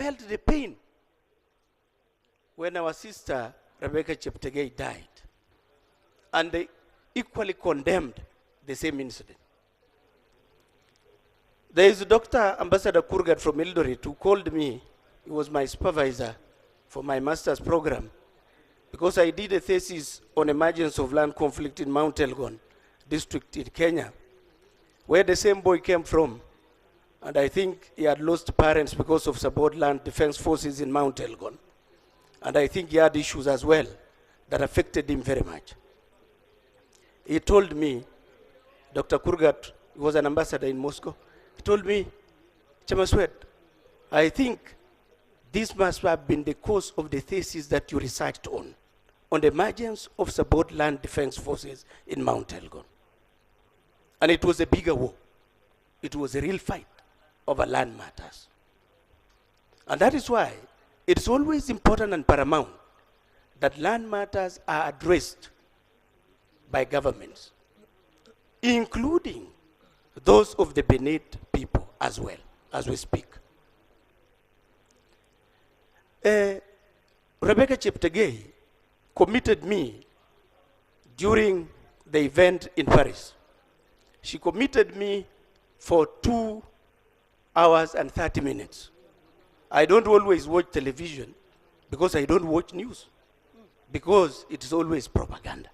felt the pain when our sister Rebecca Cheptegei died. And they equally condemned the same incident. There is Dr. Ambassador Kurgat from Eldoret who called me. He was my supervisor for my master's program because I did a thesis on emergence of land conflict in Mount Elgon district in Kenya, where the same boy came from. And I think he had lost parents because of support land defense forces in Mount Elgon. And I think he had issues as well that affected him very much. He told me, Dr. Kurgat, he was an ambassador in Moscow, he told me, Chamaswet, I think this must have been the cause of the thesis that you researched on the emergence of support land defense forces in Mount Elgon. And it was a bigger war. It was a real fight over land matters. And that is why it's always important and paramount that land matters are addressed by governments, including those of the Beneath people as well, as we speak. Rebecca Cheptegei committed me during the event in Paris. She committed me for 2 hours and 30 minutes. I don't always watch television because I don't watch news, because it is always propaganda.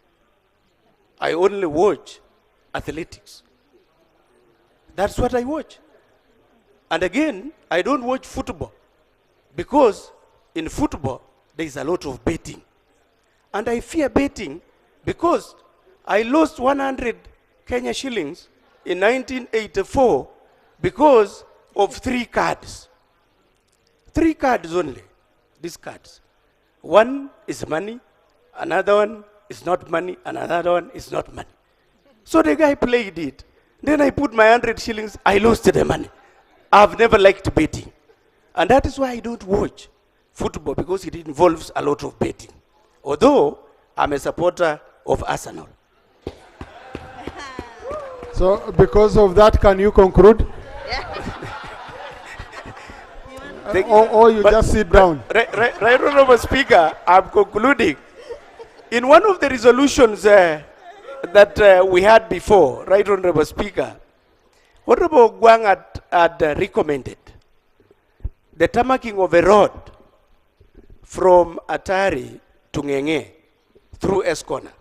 I only watch athletics. That's what I watch. And again, I don't watch football because in football, there is a lot of betting. And I fear betting because I lost 100 Kenya shillings in 1984 because of 3 cards. 3 cards only, these cards. One is money, another one is not money, and another one is not money. So the guy played it. Then I put my 100 shillings, I lost the money. I've never liked betting. And that is why I don't watch football, because it involves a lot of betting. Although I'm a supporter of Arsenal. So because of that, can you conclude? Or you just sit down? Right, Honorable Speaker, I'm concluding. In one of the resolutions that we had before, Right Honorable Speaker, Honorable Gwang had recommended the tamaking of a road from Atari to Ngenge through Eskona.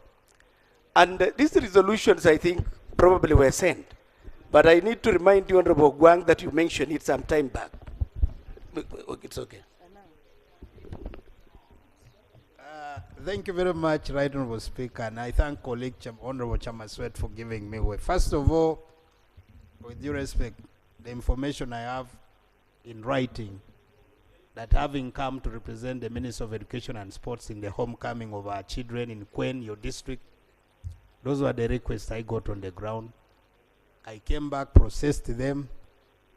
And these resolutions, I think, probably were sent. But I need to remind you, Honorable Gwang, that you mentioned it some time back. It's okay. Thank you very much, Right Honorable Speaker, and I thank colleague Honorable Chamaswet for giving me way. First of all, with due respect, the information I have in writing, that having come to represent the Minister of Education and Sports in the homecoming of our children in Kwen, your district, those were the requests I got on the ground. I came back, processed them.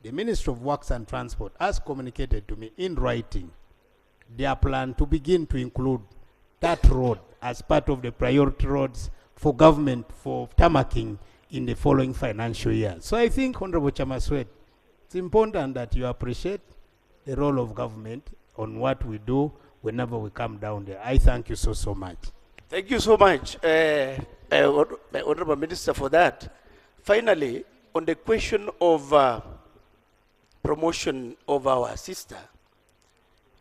The Minister of Works and Transport has communicated to me in writing their plan to begin to include that road as part of the priority roads for government for tamaking in the following financial year. So I think, Honorable Chamaswet, it's important that you appreciate the role of government on what we do whenever we come down there. I thank you so much. Thank you so much, Honorable Minister, for that. Finally, on the question of promotion of our sister,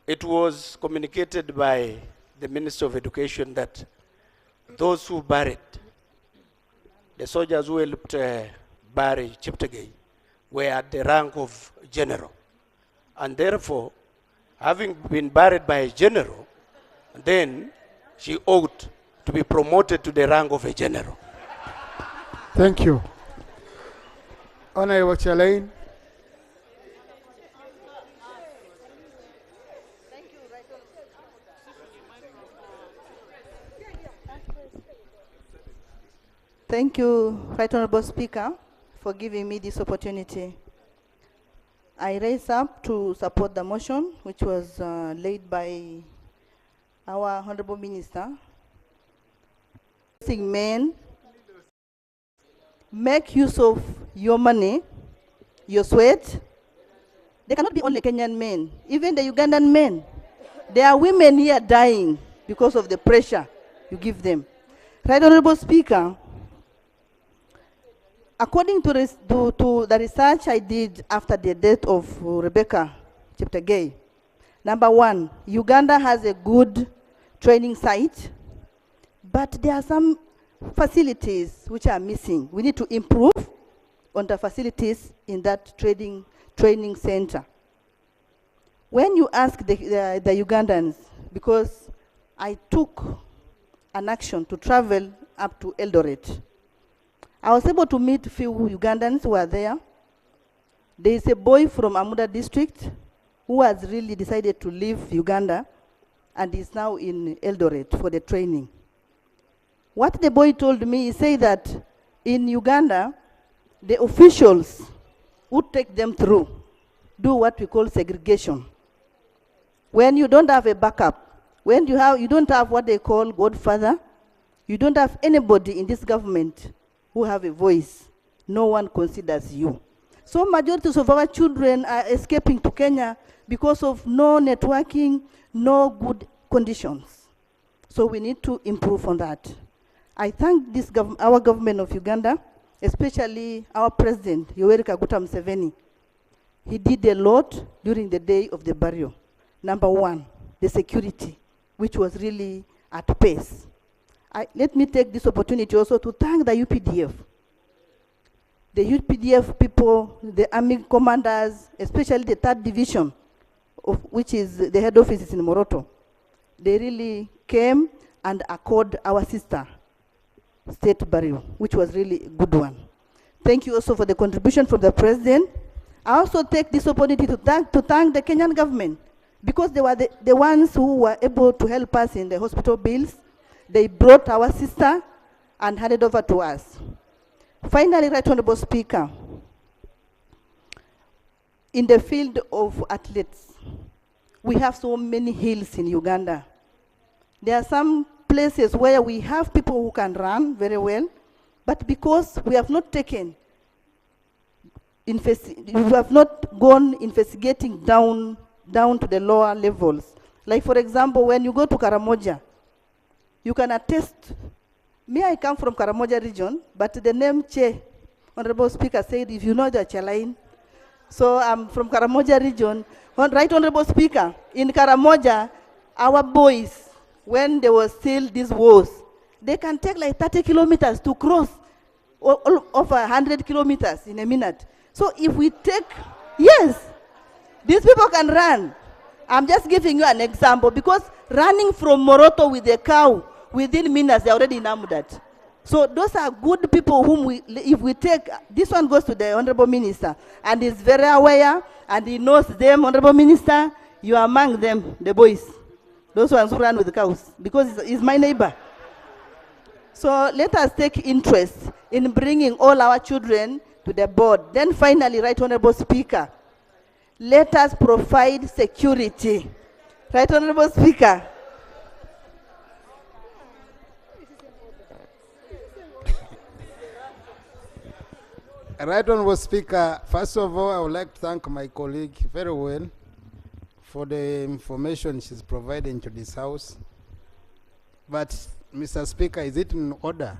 it was communicated by the Minister of Education that those who buried, the soldiers who helped bury Cheptegei, were at the rank of general. And therefore, having been buried by a general, then she ought to be promoted to the rank of a general. Thank you. Honorable Chalain. Thank you, Right Honorable Speaker, for giving me this opportunity. I raise up to support the motion which was laid by our Honorable Minister. Men, make use of your money, your sweat, They cannot be only Kenyan men, even the Ugandan men. There are women here dying because of the pressure you give them. Right Honorable Speaker, according to the research I did after the death of Rebecca Cheptegei, number one, Uganda has a good training site, but there are some facilities which are missing. We need to improve on the facilities in that training center. When you ask the Ugandans, because I took an action to travel up to Eldoret, I was able to meet few Ugandans who were there. There is a boy from Amuda district who has really decided to leave Uganda and is now in Eldoret for the training. What the boy told me, he said that in Uganda, the officials would take them through, do what we call segregation. When you don't have a backup, when you don't have what they call godfather, you don't have anybody in this government who have a voice, no one considers you. So majorities of our children are escaping to Kenya because of no networking, no good conditions. So we need to improve on that. I thank our government of Uganda, especially our president, Yoweri Kaguta Museveni. He did a lot during the day of the burial. Number one, the security, which was really at pace. Let me take this opportunity also to thank the UPDF. The UPDF people, the army commanders, especially the 3rd Division, which is the head office is in Moroto. They really came and accorded our sister state burial, which was really a good one. Thank you also for the contribution from the president. I also take this opportunity to thank the Kenyan government, because they were the ones who were able to help us in the hospital bills. They brought our sister and handed over to us. Finally, Right Honorable Speaker, in the field of athletes, we have so many hills in Uganda. There are some places where we have people who can run very well, but because we have not gone investigating down to the lower levels. Like for example, when you go to Karamoja, you can attest. Me, I come from Karamoja region, but the name Che, Honorable Speaker said, if you know the Chalain. So I'm from Karamoja region. Right Honorable Speaker, in Karamoja, our boys, when there was still these wars, they can take like 30 kilometers to cross over 100 kilometers in a minute. So if we take, yes, these people can run. I'm just giving you an example, because running from Moroto with a cow, within minutes, they're already in Amudat. So those are good people whom if we take, this one goes to the Honorable Minister, and he's very aware, and he knows them, Honorable Minister, you are among them, the boys. Those ones who run with the cows, because he's my neighbor. So let us take interest in bringing all our children to the board. Then finally, Right Honorable Speaker, let us provide security. Right Honorable Speaker. Right Honorable Speaker, first of all, I would like to thank my colleague very well for the information she's providing to this House. But, Mr. Speaker, is it in order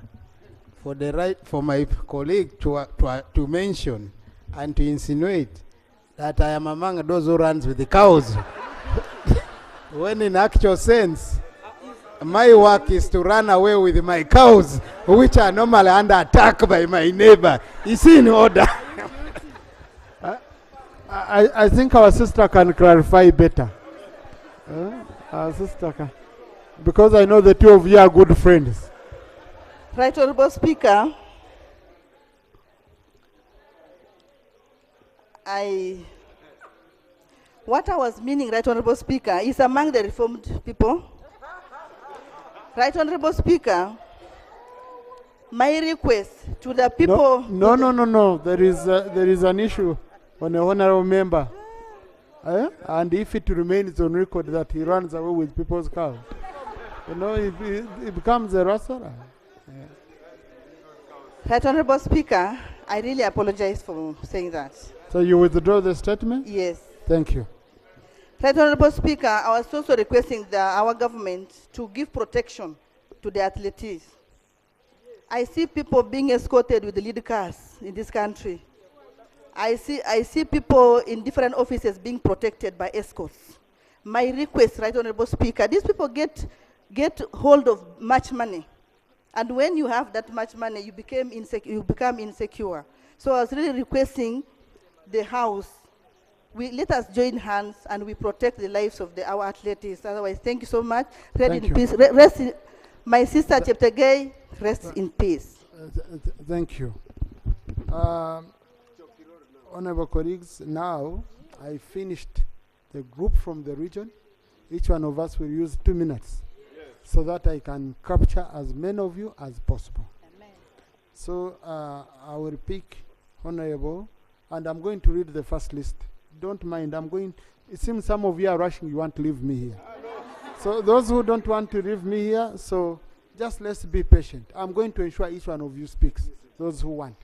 for my colleague to mention and to insinuate that I am among those who runs with the cows? When in actual sense, my work is to run away with my cows, which are normally under attack by my neighbor. Is in order? I think our sister can clarify better. Our sister can. Because I know the two of you are good friends. Right Honorable Speaker, what I was meaning, Right Honorable Speaker, is among the reformed people. Right Honorable Speaker, my request to the people... No. There is an issue on a honorable member. And if it remains on record that he runs away with people's cows, it becomes a rustler. Right Honorable Speaker, I really apologize for saying that. So you withdraw the statement? Yes. Thank you. Right Honorable Speaker, I was also requesting our government to give protection to the athletes. I see people being escorted with the lead cars in this country. I see people in different offices being protected by escorts. My request, Right Honorable Speaker, these people get hold of much money. And when you have that much money, you become insecure. So I was really requesting the House, let us join hands and we protect the lives of our athletes. Otherwise, thank you so much. Thank you. Peace. My sister Cheptegei, rest in peace. Thank you. Honorable colleagues, now I finished the group from the region. Each one of us will use 2 minutes so that I can capture as many of you as possible. Amen. So I will pick Honorable, and I'm going to read the first list. Don't mind, it seems some of you are rushing, you want to leave me here. So those who don't want to leave me here, so just let's be patient. I'm going to ensure each one of you speaks, those who want.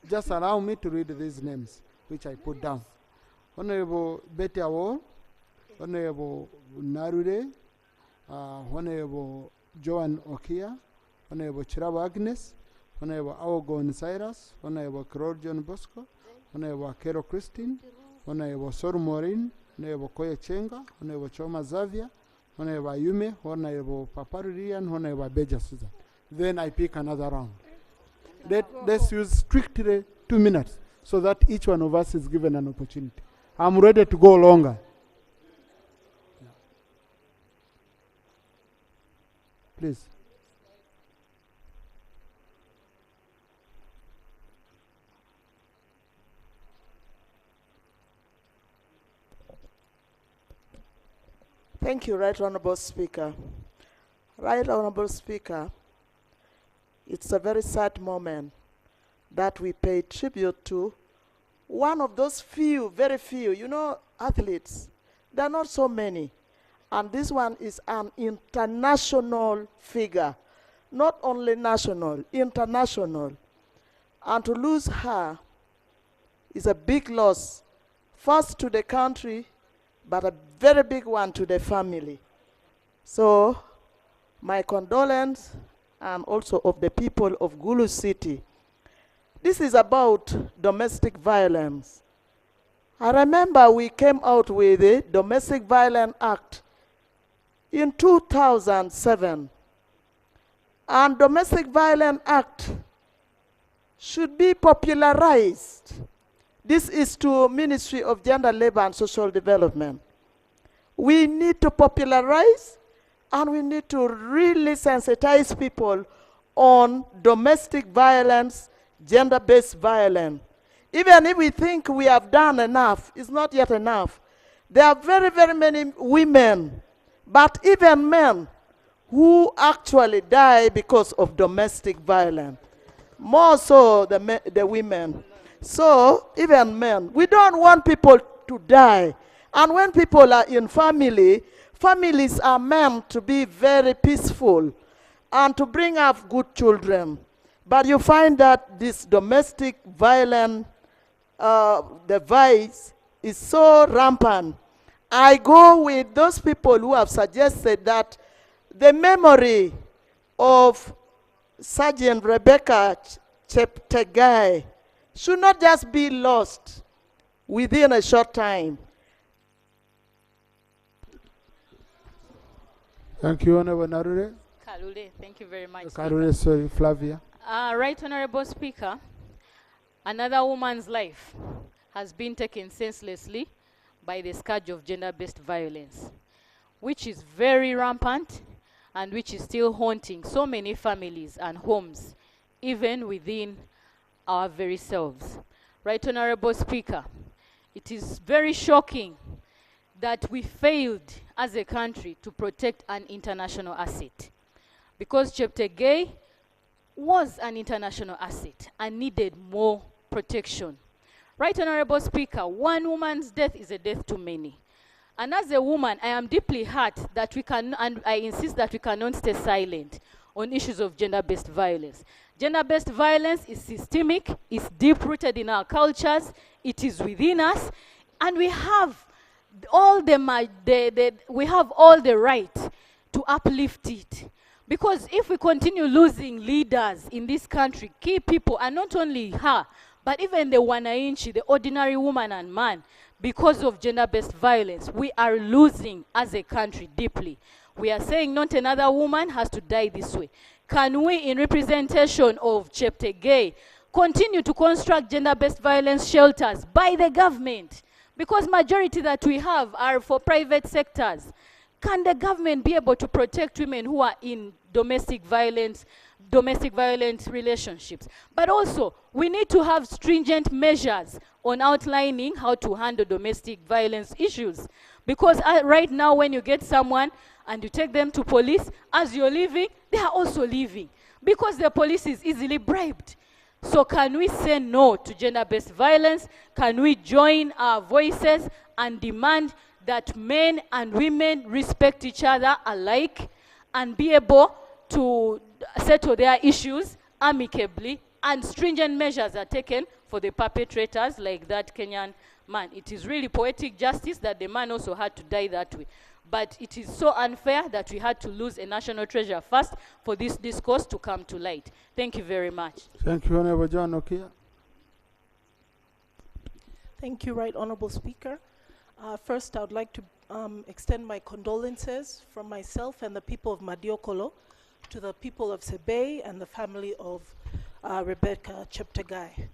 Just allow me to read these names, which I put down. Honorable Betty Awol, Honorable Narure, Honorable Joan Okia, Honorable Chirabo Agnes, Honorable Awogon Cyrus, Honorable Carol John Bosco, Honorable Kero Christine, Honorable Soru Morin, Honorable Koye Chenga, Honorable Choma Zavia, Honorable Ayume, Honorable Paparurian, Honorable Beja Susan. Then I pick another round. Let's use strictly 2 minutes so that each one of us is given an opportunity. I'm ready to go longer. Please. Thank you, Right Honorable Speaker. Right Honorable Speaker, it's a very sad moment that we pay tribute to one of those few, very few, athletes. There are not so many. And this one is an international figure, not only national, international. And to lose her is a big loss, first to the country, but a very big one to the family. So my condolence, and also of the people of Gulu City. This is about domestic violence. I remember we came out with the Domestic Violence Act in 2007. And Domestic Violence Act should be popularized. This is to Ministry of Gender, Labor and Social Development. We need to popularize and we need to really sensitize people on domestic violence, gender-based violence. Even if we think we have done enough, it's not yet enough. There are very, very many women, but even men, who actually die because of domestic violence. More so the women. So, even men. We don't want people to die. And when people are in families are meant to be very peaceful and to bring up good children. But you find that this domestic violence, the vice, is so rampant. I go with those people who have suggested that the memory of Sergeant Rebecca Cheptegei should not just be lost within a short time. Thank you, Honorable Narure. Kalule, thank you very much. Karure, sorry, Flavia. Right Honorable Speaker, another woman's life has been taken senselessly by the scourge of gender-based violence, which is very rampant and which is still haunting so many families and homes, even within our very selves. Right Honorable Speaker, it is very shocking that we failed as a country to protect an international asset, because Cheptegei was an international asset and needed more protection. Right Honorable Speaker, one woman's death is a death too many. And as a woman, I am deeply hurt that we can, and I insist that we cannot stay silent on issues of gender-based violence. Gender-based violence is systemic, it's deep-rooted in our cultures, it is within us, And we have we have all the right to uplift it. Because if we continue losing leaders in this country, key people, and not only her, but even the wananchi, the ordinary woman and man, because of gender-based violence, we are losing as a country deeply. We are saying not another woman has to die this way. Can we, in representation of Cheptegei, continue to construct gender-based violence shelters by the government? Because majority that we have are for private sectors. Can the government be able to protect women who are in domestic violent relationships? But also, we need to have stringent measures on outlining how to handle domestic violence issues. Because right now, when you get someone and you take them to police, as you're leaving, they are also leaving. Because the police is easily bribed. So can we say no to gender-based violence? Can we join our voices and demand that men and women respect each other alike and be able to settle their issues amicably, and stringent measures are taken for the perpetrators like that Kenyan man? It is really poetic justice that the man also had to die that way. But it is so unfair that we had to lose a national treasure first for this discourse to come to light. Thank you very much. Thank you, Honorable John Okia. Thank you, Right Honorable Speaker. First, I would like to extend my condolences from myself and the people of Madiokolo to the people of Cheptegei and the family of Rebecca Cheptegei.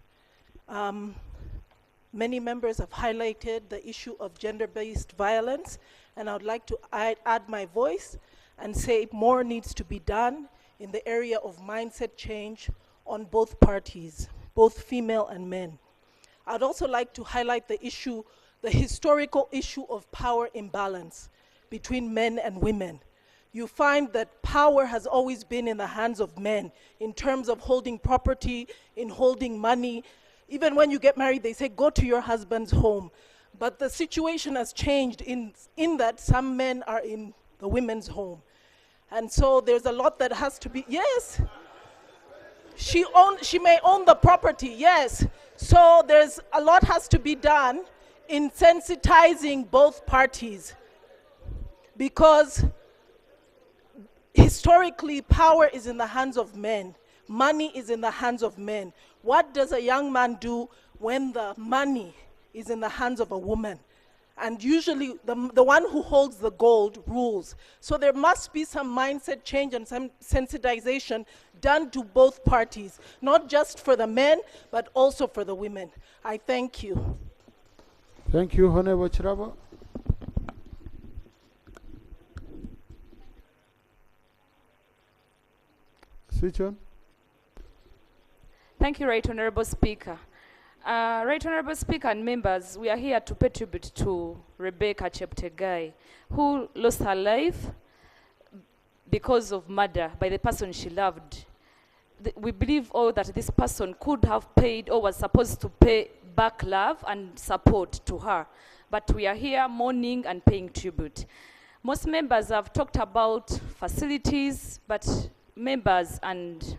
Many members have highlighted the issue of gender-based violence, and I would like to add my voice and say more needs to be done in the area of mindset change on both parties, both female and men. I'd also like to highlight the historical issue of power imbalance between men and women. You find that power has always been in the hands of men in terms of holding property, in holding money. Even when you get married, they say, go to your husband's home. But the situation has changed in that some men are in the women's home. And so there's a lot that has to be, yes. She may own the property, yes. So there's a lot has to be done in sensitizing both parties, because historically power is in the hands of men. Money is in the hands of men. What does a young man do when the money is in the hands of a woman? And usually the one who holds the gold rules. So there must be some mindset change and some sensitization done to both parties, not just for the men, but also for the women. I thank you. Thank you, Honorable Chirabo. Switch on. Thank you, Right Honorable Speaker. Right Honorable Speaker and members, we are here to pay tribute to Rebecca Cheptegei, who lost her life because of murder by the person she loved. We believe all that this person could have paid or was supposed to pay back love and support to her. But we are here mourning and paying tribute. Most members have talked about facilities, but members and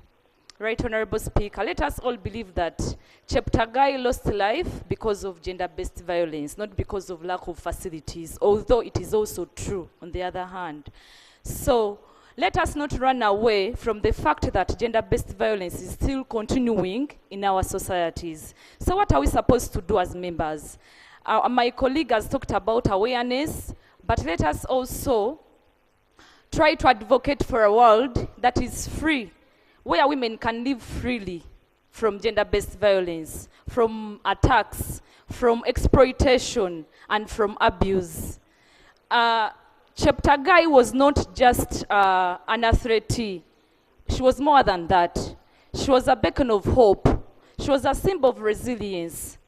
Right Honorable Speaker, let us all believe that Cheptegei lost life because of gender-based violence, not because of lack of facilities, although it is also true on the other hand. So let us not run away from the fact that gender-based violence is still continuing in our societies. So what are we supposed to do as members? My colleague has talked about awareness, but let us also try to advocate for a world that is free, where women can live freely from gender-based violence, from attacks, from exploitation, and from abuse. Cheptegei was not just an athlete. She was more than that. She was a beacon of hope. She was a symbol of resilience.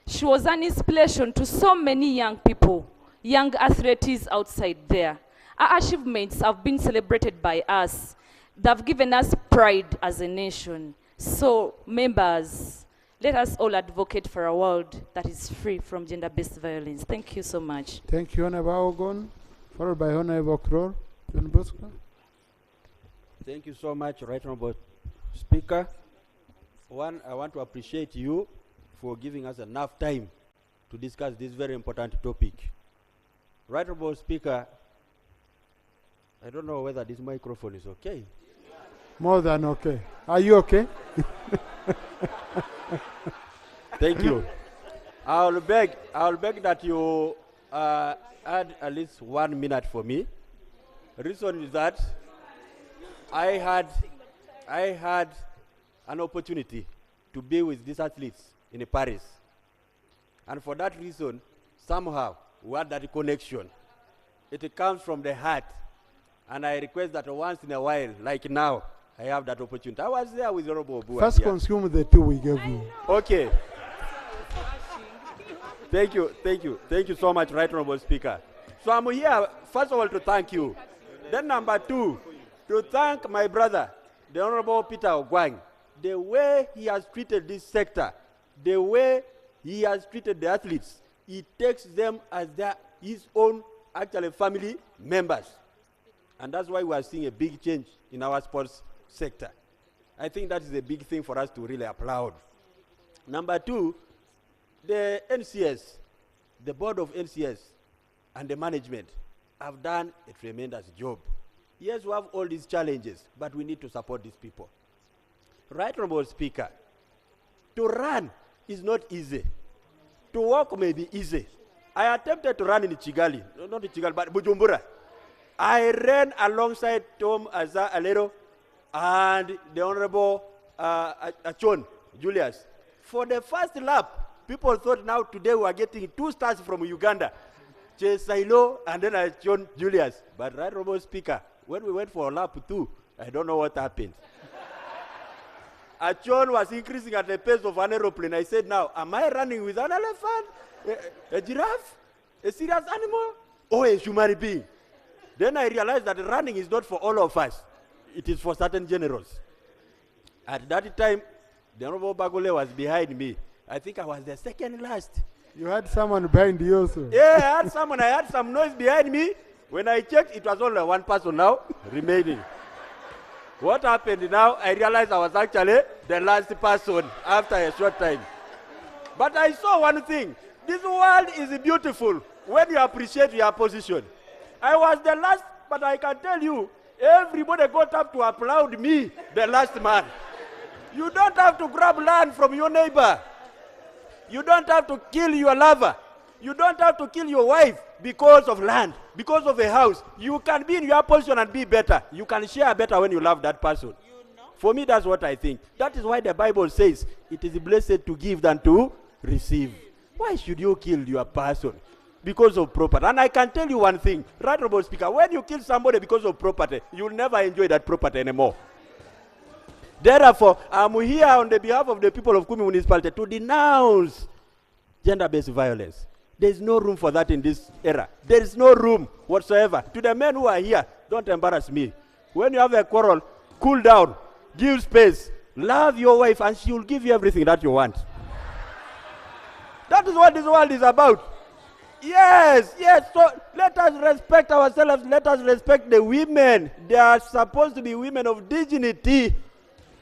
She was an inspiration to so many young people, young athletes outside there. Our achievements have been celebrated by us. They've given us pride as a nation. So, members, let us all advocate for a world that is free from gender-based violence. Thank you so much. Thank you, Honorable Ogon, followed by Honorable Kror. John Bosco. Thank you so much, Right Honorable Speaker. One, I want to appreciate you for giving us enough time to discuss this very important topic. Right, Honorable Speaker, I don't know whether this microphone is okay. More than okay. Are you okay? Thank you. I'll beg that you add at least 1 minute for me. The reason is that I had an opportunity to be with these athletes in Paris. And for that reason, somehow, we had that connection. It comes from the heart. And I request that once in a while, like now, I have that opportunity. I was there with Honorable Obua. First consume the 2 we gave you. Okay. Thank you so much, Right Honorable Speaker. So I'm here, first of all, to thank you. Then number 2, to thank my brother, the Honorable Peter Ogwang, the way he has treated this sector, the way he has treated the athletes. He takes them as his own, actually, family members. And that's why we are seeing a big change in our sports sector. I think that is a big thing for us to really applaud. Number 2, the NCS, the board of NCS and the management have done a tremendous job. Yes, we have all these challenges, but we need to support these people. Right, Honorable Speaker, to run is not easy. To walk may be easy. I attempted to run in Chigali, not in Chigali, but Bujumbura. I ran alongside Tom Azza Alero and the Honorable Achon Julius. For the first lap, people thought now today we are getting 2 stars from Uganda. Chesailo and then Achon Julius. But Right Honorable Speaker, when we went for lap 2, I don't know what happened. Achon was increasing at the pace of an aeroplane. I said, now, am I running with an elephant, a giraffe, a serious animal, or a human being? Then I realized that running is not for all of us. It is for certain generals. At that time, the Honorable Bagole was behind me. I think I was the second last. You had someone behind you also. Yeah, I had someone. I had some noise behind me. When I checked, it was only 1 person now remaining. What happened now? I realized I was actually the last person after a short time. But I saw one thing. This world is beautiful when you appreciate your position. I was the last, but I can tell you, everybody got up to applaud me, the last man. You don't have to grab land from your neighbor. You don't have to kill your lover. You don't have to kill your wife because of land, because of a house. You can be in your position and be better. You can share better when you love that person. For me, that's what I think. That is why the Bible says, it is blessed to give than to receive. Why should you kill your person? Because of property. And I can tell you one thing, Right Honorable Speaker, when you kill somebody because of property, you will never enjoy that property anymore. Therefore, I'm here on the behalf of the people of Kumi Municipality to denounce gender-based violence. There is no room for that in this era. There is no room whatsoever. To the men who are here, don't embarrass me. When you have a quarrel, cool down, give space, love your wife, and she will give you everything that you want. That is what this world is about. Yes, so let us respect ourselves. Let us respect the women. They are supposed to be women of dignity.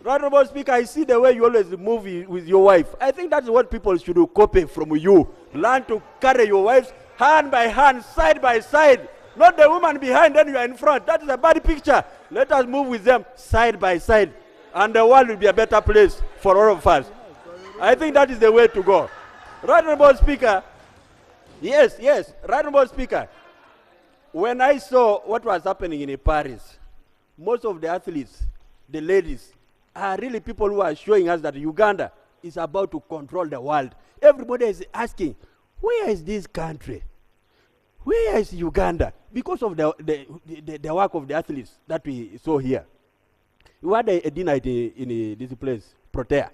Right, Honorable Speaker, I see the way you always move with your wife. I think that's what people should copy from you. Learn to carry your wives hand by hand, side by side. Not the woman behind, then you are in front. That is a bad picture. Let us move with them side by side. And the world will be a better place for all of us. I think that is the way to go. Right, Honorable Speaker. Yes, Right, Honorable Speaker. When I saw what was happening in Paris, most of the athletes, the ladies, are really people who are showing us that Uganda is about to control the world. Everybody is asking, where is this country? Where is Uganda? Because of the work of the athletes that we saw here. We had a dinner in this place, Protea.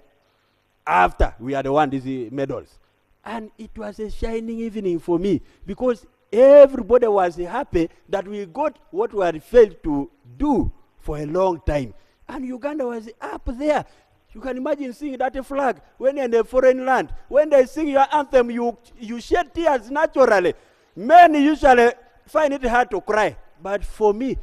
After we had won these medals. And it was a shining evening for me because everybody was happy that we got what we had failed to do for a long time. And Uganda was up there. You can imagine seeing that flag when you're in a foreign land. When they sing your anthem, you shed tears naturally. Men usually find it hard to cry. But for me,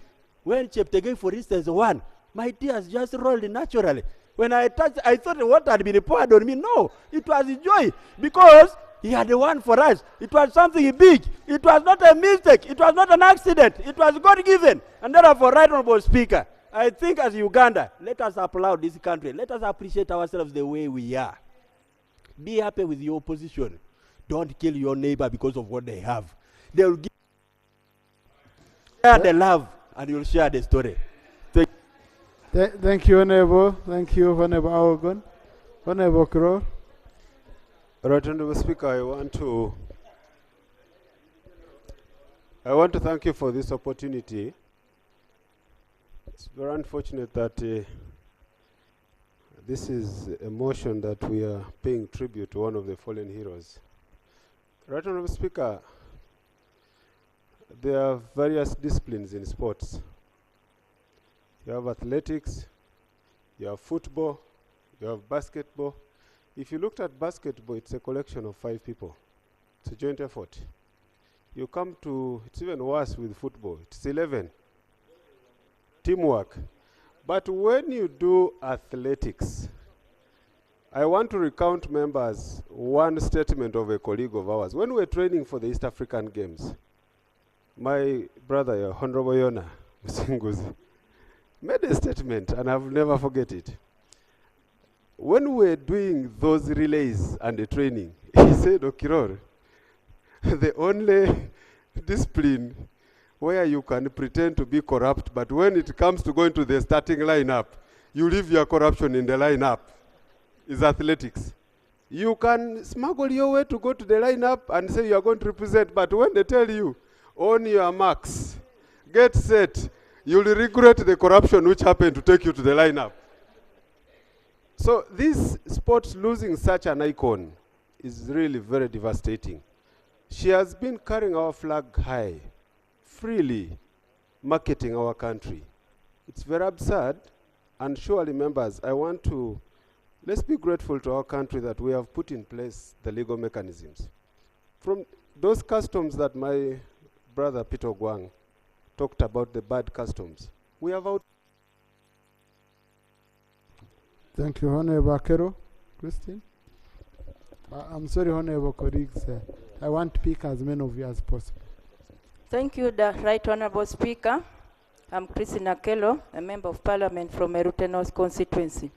when Cheptegei, for instance, won, my tears just rolled naturally. When I touched, I thought what had been poured on me. No, it was joy. Because He had one for us. It was something big. It was not a mistake. It was not an accident. It was God given. And therefore, Right Honorable Speaker, I think as Uganda, let us applaud this country. Let us appreciate ourselves the way we are. Be happy with your position. Don't kill your neighbor because of what they have. They will give share the love and you'll share the story. Thank you, Honorable. Thank you, Honorable Aogun. Honorable Kro. Right Honorable Speaker, I want to thank you for this opportunity. It's very unfortunate that this is a motion that we are paying tribute to one of the fallen heroes. Right Honorable Speaker, there are various disciplines in sports. You have athletics, you have football, you have basketball. If you looked at basketball, it's a collection of 5 people. It's a joint effort. You come to, it's even worse with football. It's 11. Teamwork. But when you do athletics, I want to recount members one statement of a colleague of ours. When we were training for the East African Games, my brother, Honorable Yona Musinguzi, made a statement, and I'll never forget it. When we were doing those relays and the training, he said, Okiror, the only discipline where you can pretend to be corrupt, but when it comes to going to the starting lineup, you leave your corruption in the lineup, is athletics. You can smuggle your way to go to the lineup and say you are going to represent, but when they tell you, on your marks, get set, you'll regret the corruption which happened to take you to the lineup. So this sport losing such an icon is really very devastating. She has been carrying our flag high, freely marketing our country. It's very absurd, and surely members, let's be grateful to our country that we have put in place the legal mechanisms. From those customs that my brother Peter Gwang talked about, the bad customs, we have out. Thank you, Honorable Akero. Christine? I'm sorry, Honorable colleagues. I want to pick as many of you as possible. Thank you, the Right Honorable Speaker. I'm Christine Akelo, a Member of Parliament from Erute North constituency.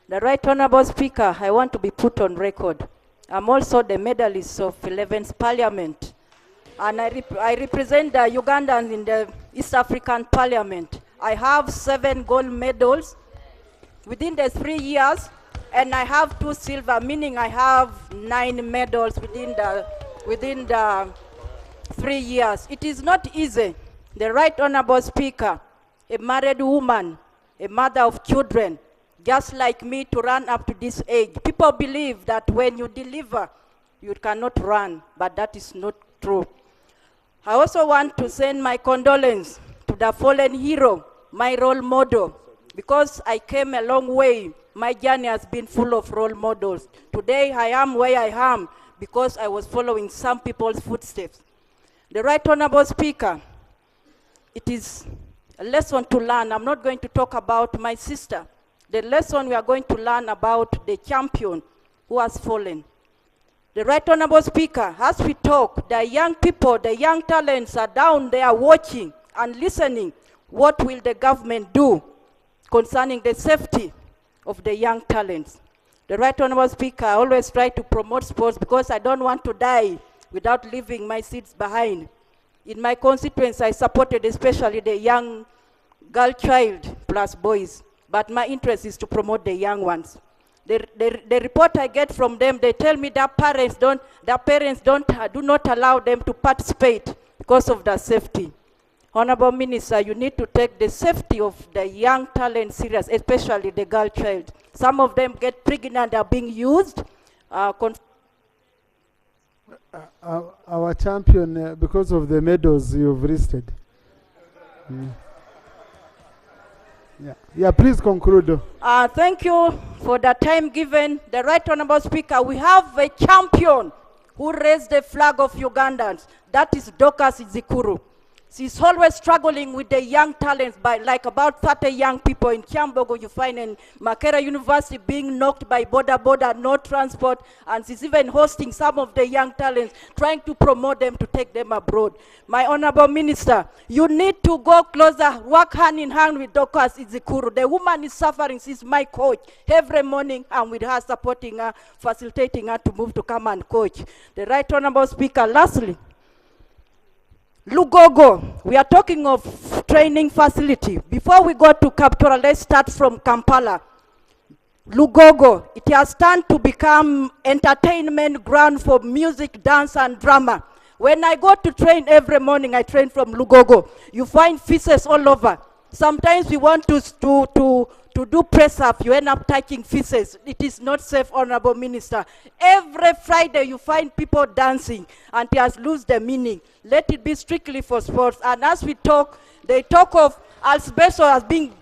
The Right Honorable Speaker, I want to be put on record. I'm also the medalist of 11th Parliament, and I represent the Ugandans in the East African Parliament. I have 7 gold medals within the 3 years, and I have 2 silver, meaning I have 9 medals within the 3 years. It is not easy. The Right Honorable Speaker, a married woman, a mother of children, just like me, to run up to this age. People believe that when you deliver, you cannot run, but that is not true. I also want to send my condolence to the fallen hero, my role model, because I came a long way. My journey has been full of role models. Today I am where I am because I was following some people's footsteps. The Right Honorable Speaker, it is a lesson to learn. I'm not going to talk about my sister. The lesson we are going to learn about the champion who has fallen. The Right Honorable Speaker, as we talk, the young people, the young talents are down there watching and listening. What will the government do concerning the safety of the young talents? The Right Honorable Speaker, I always try to promote sports because I don't want to die without leaving my seeds behind. In my constituency, I supported especially the young girl child plus boys, but my interest is to promote the young ones. The report I get from them, they tell me that parents do not allow them to participate because of the safety. Honorable Minister, you need to take the safety of the young talent serious, especially the girl child. Some of them get pregnant, are being used. Our champion, because of the medals you've listed. Yeah, please conclude. Thank you for the time given. The Right Honorable Speaker, we have a champion who raised the flag of Ugandans. That is Dorcas Izikuru. She's always struggling with the young talents, by like about 30 young people in Kiambogo you find in Makera University being knocked by border, no transport, and she's even hosting some of the young talents, trying to promote them to take them abroad. My Honorable Minister, you need to go closer, work hand in hand with Dokas Izikuru. The woman is suffering, she's my coach every morning, and with her supporting her, facilitating her to move to come and coach. The Right Honorable Speaker, lastly, Lugogo, we are talking of training facility. Before we go to Kaptura, let's start from Kampala. Lugogo, it has turned to become entertainment ground for music, dance, and drama. When I go to train every morning, I train from Lugogo. You find feces all over. Sometimes we want to do press up, you end up touching feces. It is not safe, Honorable Minister. Every Friday you find people dancing, and it has lost the meaning. Let it be strictly for sports. And as we talk, they talk of asbestos as being,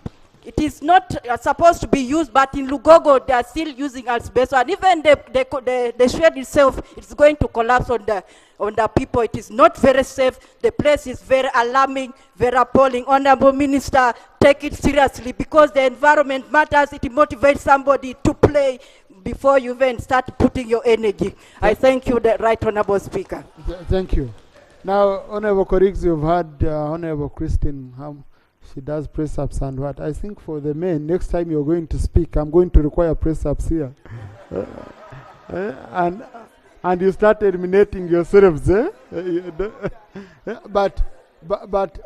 it is not supposed to be used, but in Lugogo they are still using asbestos. And even the shed itself is going to collapse on the people. It is not very safe. The place is very alarming, very appalling. Honorable Minister, take it seriously, because the environment matters. It motivates somebody to play before you even start putting your energy. I thank you, the Right Honorable Speaker. Thank you. Now, Honorable colleagues, you've heard Honorable Christine, how she does press-ups and what. I think for the men, next time you're going to speak, I'm going to require press-ups here. And you start eliminating yourselves. But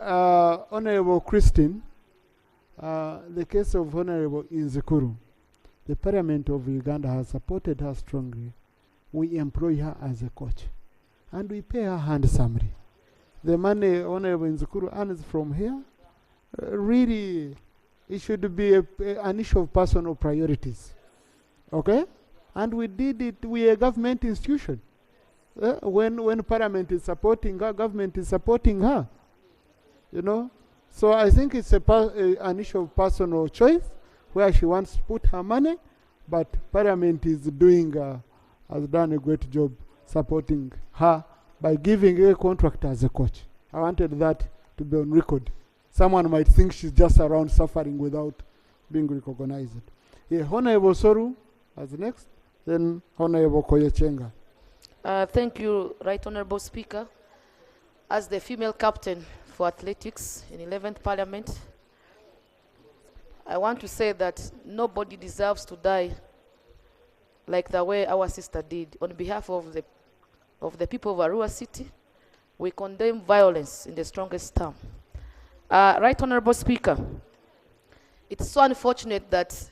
Honorable Christine, the case of Honorable Inzikuru, the Parliament of Uganda has supported her strongly. We employ her as a coach, and we pay her handsomely. The money Honorable Inzikuru earns from here, really, it should be an issue of personal priorities. Okay? And we did it, we are a government institution. When Parliament is supporting her, government is supporting her. You know? So I think it's an issue of personal choice, where she wants to put her money, but Parliament is has done a great job supporting her by giving a contract as a coach. I wanted that to be on record. Someone might think she's just around suffering without being recognized. Honorable Soru as next, then Honorable Koyechenga. Thank you, Right Honorable Speaker. As the female captain for athletics in 11th Parliament, I want to say that nobody deserves to die like the way our sister did. On behalf of the people of Arua City, we condemn violence in the strongest term. Right Honorable Speaker, it's so unfortunate that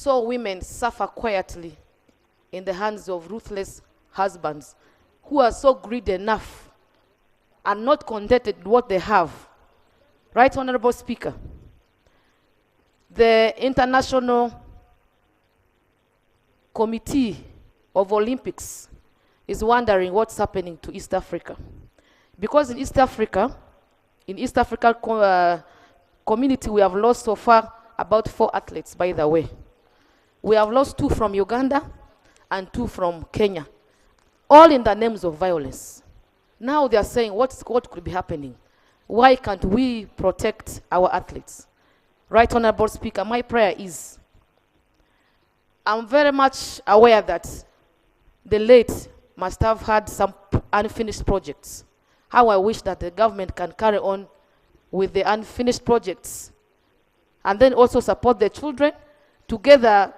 women suffer quietly in the hands of ruthless husbands who are so greedy enough and not contented with what they have. Right Honorable Speaker, the International Committee of Olympics is wondering what's happening to East Africa. Because in East African community, we have lost so far about 4 athletes, by the way. We have lost 2 from Uganda and 2 from Kenya, all in the names of violence. Now they are saying, what could be happening? Why can't we protect our athletes? Right Honorable Speaker, my prayer is, I'm very much aware that the late must have had some unfinished projects. How I wish that the government can carry on with the unfinished projects and then also support the children. Together,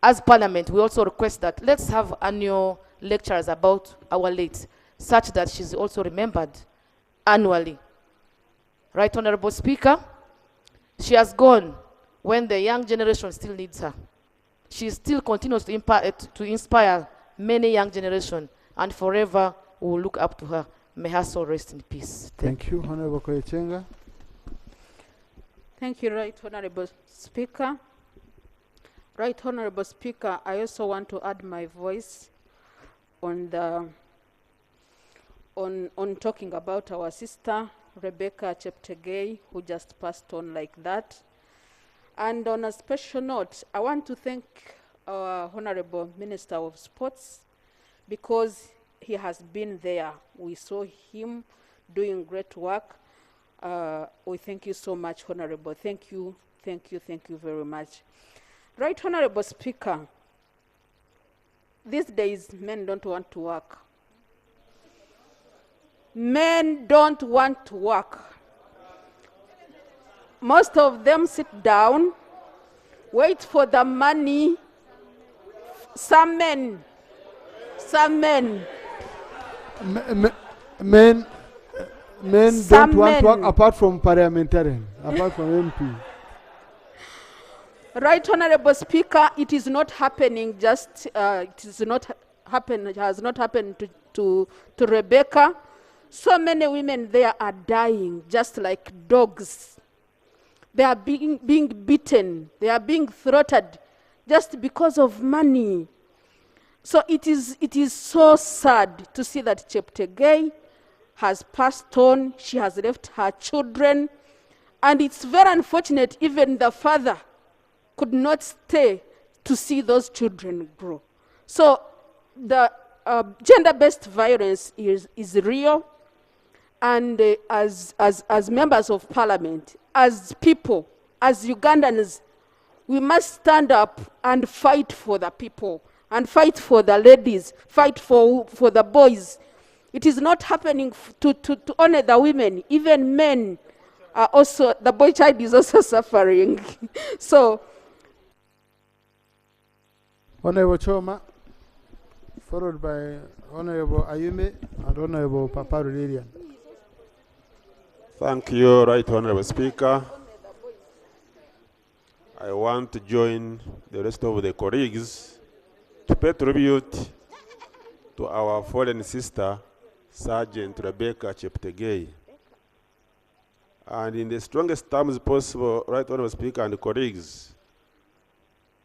as Parliament, we also request that let's have annual lectures about our late, such that she's also remembered annually. Right Honorable Speaker, she has gone when the young generation still needs her. She still continues to inspire many young generation, and forever we will look up to her. May her soul rest in peace. Thank you, Honorable Koyechenga. Thank you, Right Honorable Speaker. Right Honorable Speaker, I also want to add my voice on talking about our sister Rebecca Cheptegei, who just passed on like that. And on a special note, I want to thank our Honorable Minister of Sports, because he has been there. We saw him doing great work. We thank you so much, Honorable. Thank you very much. Right, Honorable Speaker, these days men don't want to work. Men don't want to work. Most of them sit down, wait for the money. Some men. Men Some don't want to work men. apart from parliamentarian, apart from MP. Right, Honorable Speaker, it is not happening just, has not happened to Rebecca. So many women there are dying just like dogs. They are being beaten. They are being throttled just because of money. So it is so sad to see that Cheptegei has passed on. She has left her children. And it's very unfortunate even the father could not stay to see those children grow. So the gender-based violence is real. And as members of parliament, as people, as Ugandans, we must stand up and fight for the people, and fight for the ladies, fight for the boys. It is not happening to only the women, even men are also, the boy child is also suffering. So, Honorable Choma, followed by Honorable Ayume and Honorable Paparu Lilian. Thank you, Right Honorable Speaker. I want to join the rest of the colleagues to pay tribute to our fallen sister, Sergeant Rebecca Cheptegei. And in the strongest terms possible, Right Honorable Speaker and colleagues,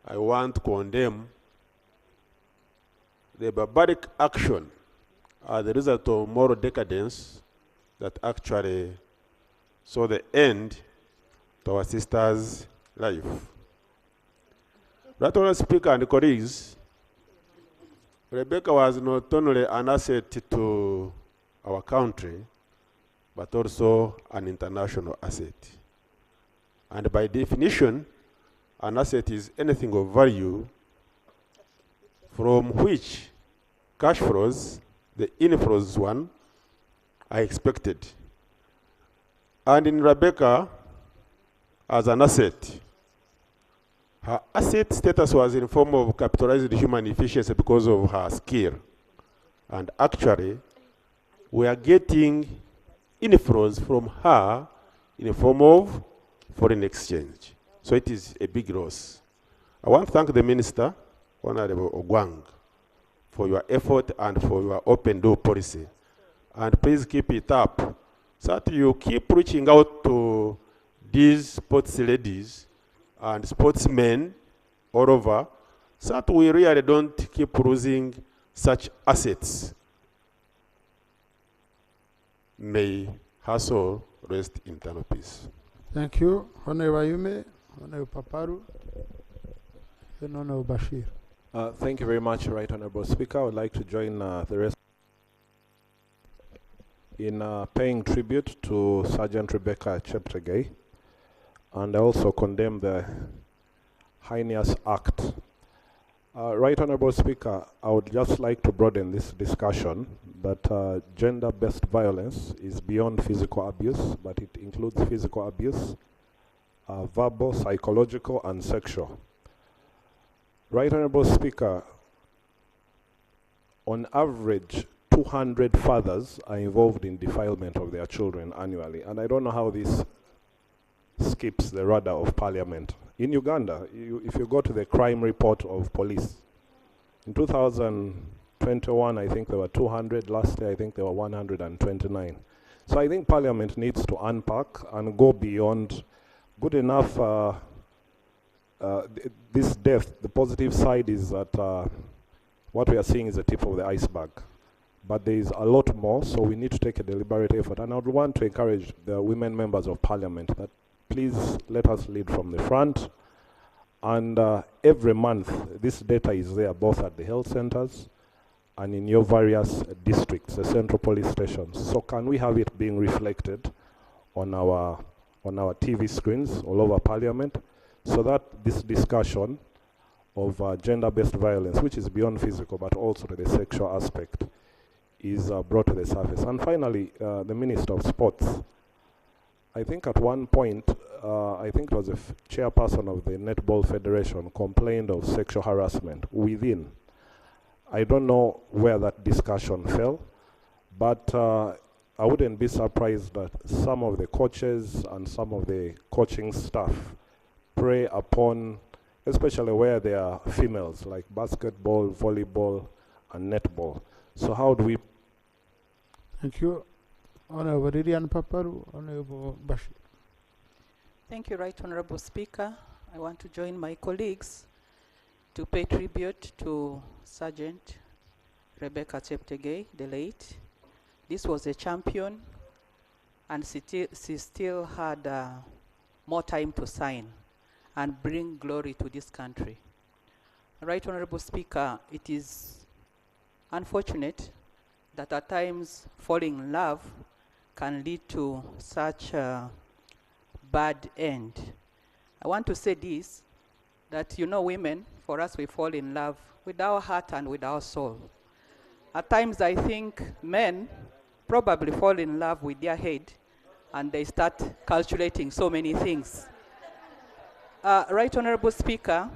I want to condemn the barbaric action as the result of moral decadence that actually saw the end to our sister's life. Right Honorable Speaker and colleagues, Rebecca was not only an asset to our country, but also an international asset. And by definition, an asset is anything of value from which cash flows, the inflows one, are expected. And in Rebecca, as an asset, her asset status was in form of capitalized human efficiency because of her skill. And actually, we are getting inflows from her in the form of foreign exchange. So it is a big loss. I want to thank the Minister, Honorable Ogwang, for your effort and for your open door policy. And please keep it up so that you keep reaching out to these sports ladies and sportsmen all over, so that we really don't keep losing such assets. May her soul rest in eternal peace. Thank you. Honorable Ayume, Honorable Paparu, then Honorable Bashir. Thank you very much, Right Honorable Speaker. I would like to join the rest in paying tribute to Sergeant Rebecca Cheptegei, and I also condemn the heinous act. Right Honorable Speaker, I would just like to broaden this discussion that gender-based violence is beyond physical abuse, but it includes physical abuse, verbal, psychological, and sexual. Right Honorable Speaker, on average, 200 fathers are involved in defilement of their children annually, and I don't know how this skips the radar of Parliament. In Uganda, if you go to the crime report of police, in 2021, I think there were 200. Last year, I think there were 129. So I think Parliament needs to unpack and go beyond. Good enough, this death, the positive side is that what we are seeing is the tip of the iceberg. But there is a lot more, so we need to take a deliberate effort. And I would want to encourage the women members of Parliament that please let us lead from the front. And every month, this data is there both at the health centers and in your various districts, the central police stations. So can we have it being reflected on our TV screens all over Parliament, so that this discussion of gender-based violence, which is beyond physical but also to the sexual aspect, is brought to the surface. And finally, the Minister of Sports, I think at one point, I think it was the chairperson of the Netball Federation complained of sexual harassment within. I don't know where that discussion fell, but I wouldn't be surprised that some of the coaches and some of the coaching staff prey upon, especially where there are females, like basketball, volleyball, and netball. So how do we... Thank you. Honorable Lilian Paparu, Honorable Bashir. Thank you, Right Honorable Speaker. I want to join my colleagues to pay tribute to Sergeant Rebecca Cheptegei, the late. This was a champion, and she still had more time to shine and bring glory to this country. Right Honorable Speaker, it is unfortunate that at times falling in love can lead to such a bad end. I want to say this, that women, for us, we fall in love with our heart and with our soul. At times I think men probably fall in love with their head and they start calculating so many things. Right Honorable Speaker,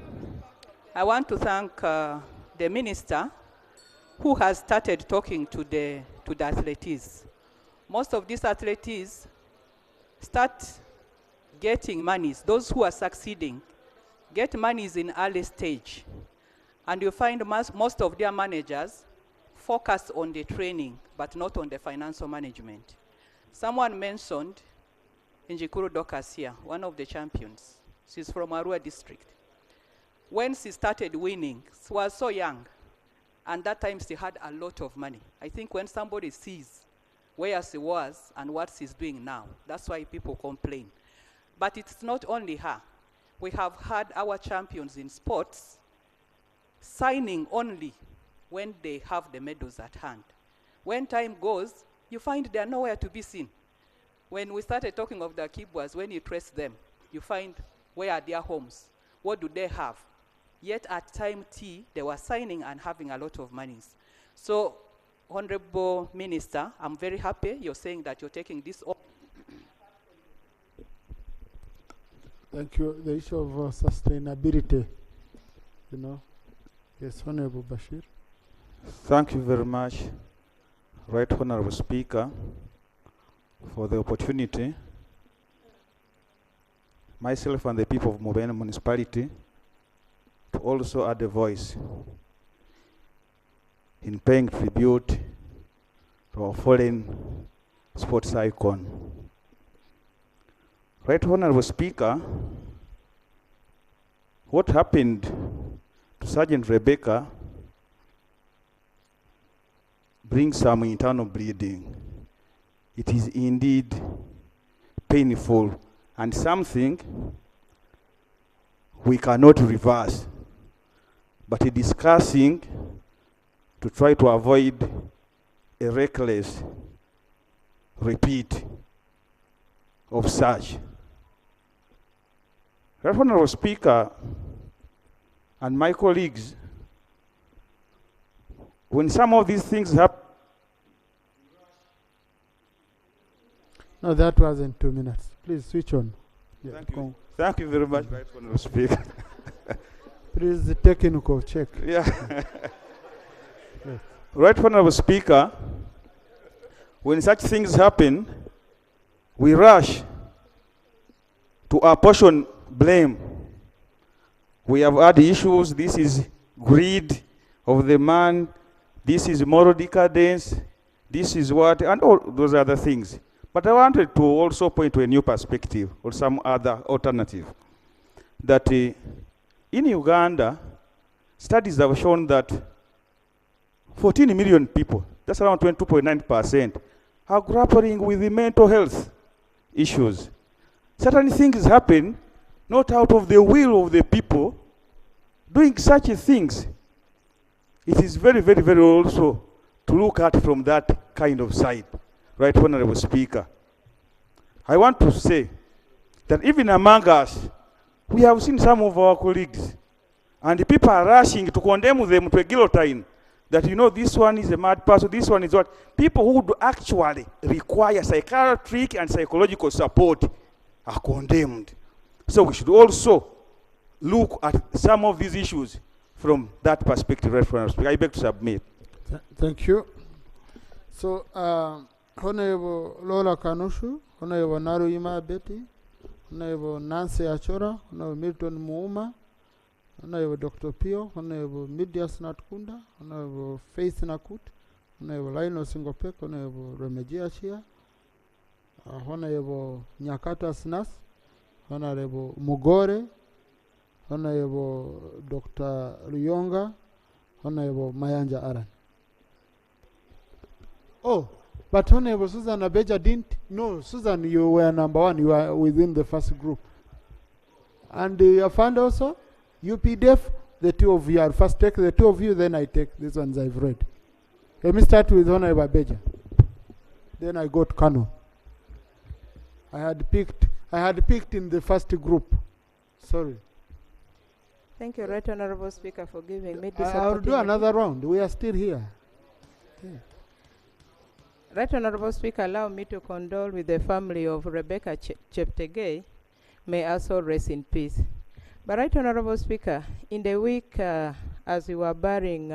I want to thank the Minister who has started talking to the athletes. Most of these athletes start getting monies. Those who are succeeding get monies in early stage. And you find most of their managers focus on the training, but not on the financial management. Someone mentioned Njikuru Dorcas here, one of the champions. She's from Arua district. When she started winning, she was so young. And that time she had a lot of money. I think when somebody sees where she was and what she's doing now, that's why people complain. But it's not only her. We have had our champions in sports signing only when they have the medals at hand. When time goes, you find they are nowhere to be seen. When we started talking of the Kibwas, when you trace them, you find where are their homes, what do they have. Yet at time T, they were signing and having a lot of monies. So, Honorable Minister, I'm very happy you're saying that you're taking this up. Thank you. The issue of sustainability, Yes, Honorable Bashir. Thank you very much, Right Honorable Speaker, for the opportunity. Myself and the people of Mubena Municipality to also add a voice in paying tribute to our fallen sports icon. Right Honorable Speaker, what happened to Sergeant Rebecca brings some internal bleeding. It is indeed painful and something we cannot reverse, but discussing to try to avoid a reckless repeat of such. Right Honorable Speaker and my colleagues, when some of these things happen... No, that wasn't 2 minutes. Please switch on. Yeah, Thank you. Thank you very much, Right Honorable Speaker. Please, the technical check. Yeah. Yes. Right Honorable Speaker, when such things happen, we rush to apportion blame. We have had issues. This is greed of the man. This is moral decadence. This is what, and all those other things. But I wanted to also point to a new perspective or some other alternative. That in Uganda, studies have shown that 14 million people, that's around 22.9%, are grappling with the mental health issues. Certain things happen not out of the will of the people doing such things. It is very, very, very also to look at from that kind of side, Right Honorable Speaker. I want to say that even among us, we have seen some of our colleagues, and the people are rushing to condemn them to a guillotine, that, you know, this one is a mad person, this one is what. People who would actually require psychiatric and psychological support are condemned. So we should also look at some of these issues from that perspective, Right Honorable Speaker. I beg to submit. Thank you. So, Honorable Lola Kanushu, Honorable Naruima Betty, Honorable Nancy Achora, Honorable Milton Muuma, Honorable Dr. Pio, Honorable Midias Natkunda, Honorable Faith Nakut, Honorable Lionel Singopek, Honorable Remejia Chia, Honorable Nyakata Snas, Honorable Mugore, Honorable Dr. Ruyonga, Honorable Mayanja Aran. Oh, but Honorable Susan Abeja didn't. No, Susan, you were number one. You were within the first group. And your fund also, UPDF, the two of you. I'll first take the two of you, then I take these ones I've read. Let me start with Honorable Abeja. Then I go to Kano. I had picked in the first group. Sorry. Thank you, Right Honorable Speaker, for giving me this I'll do another round. We are still here. Okay. Right Honorable Speaker, allow me to condole with the family of Rebecca Cheptegei. May also rest in peace. But Right Honorable Speaker, in the week as we were burying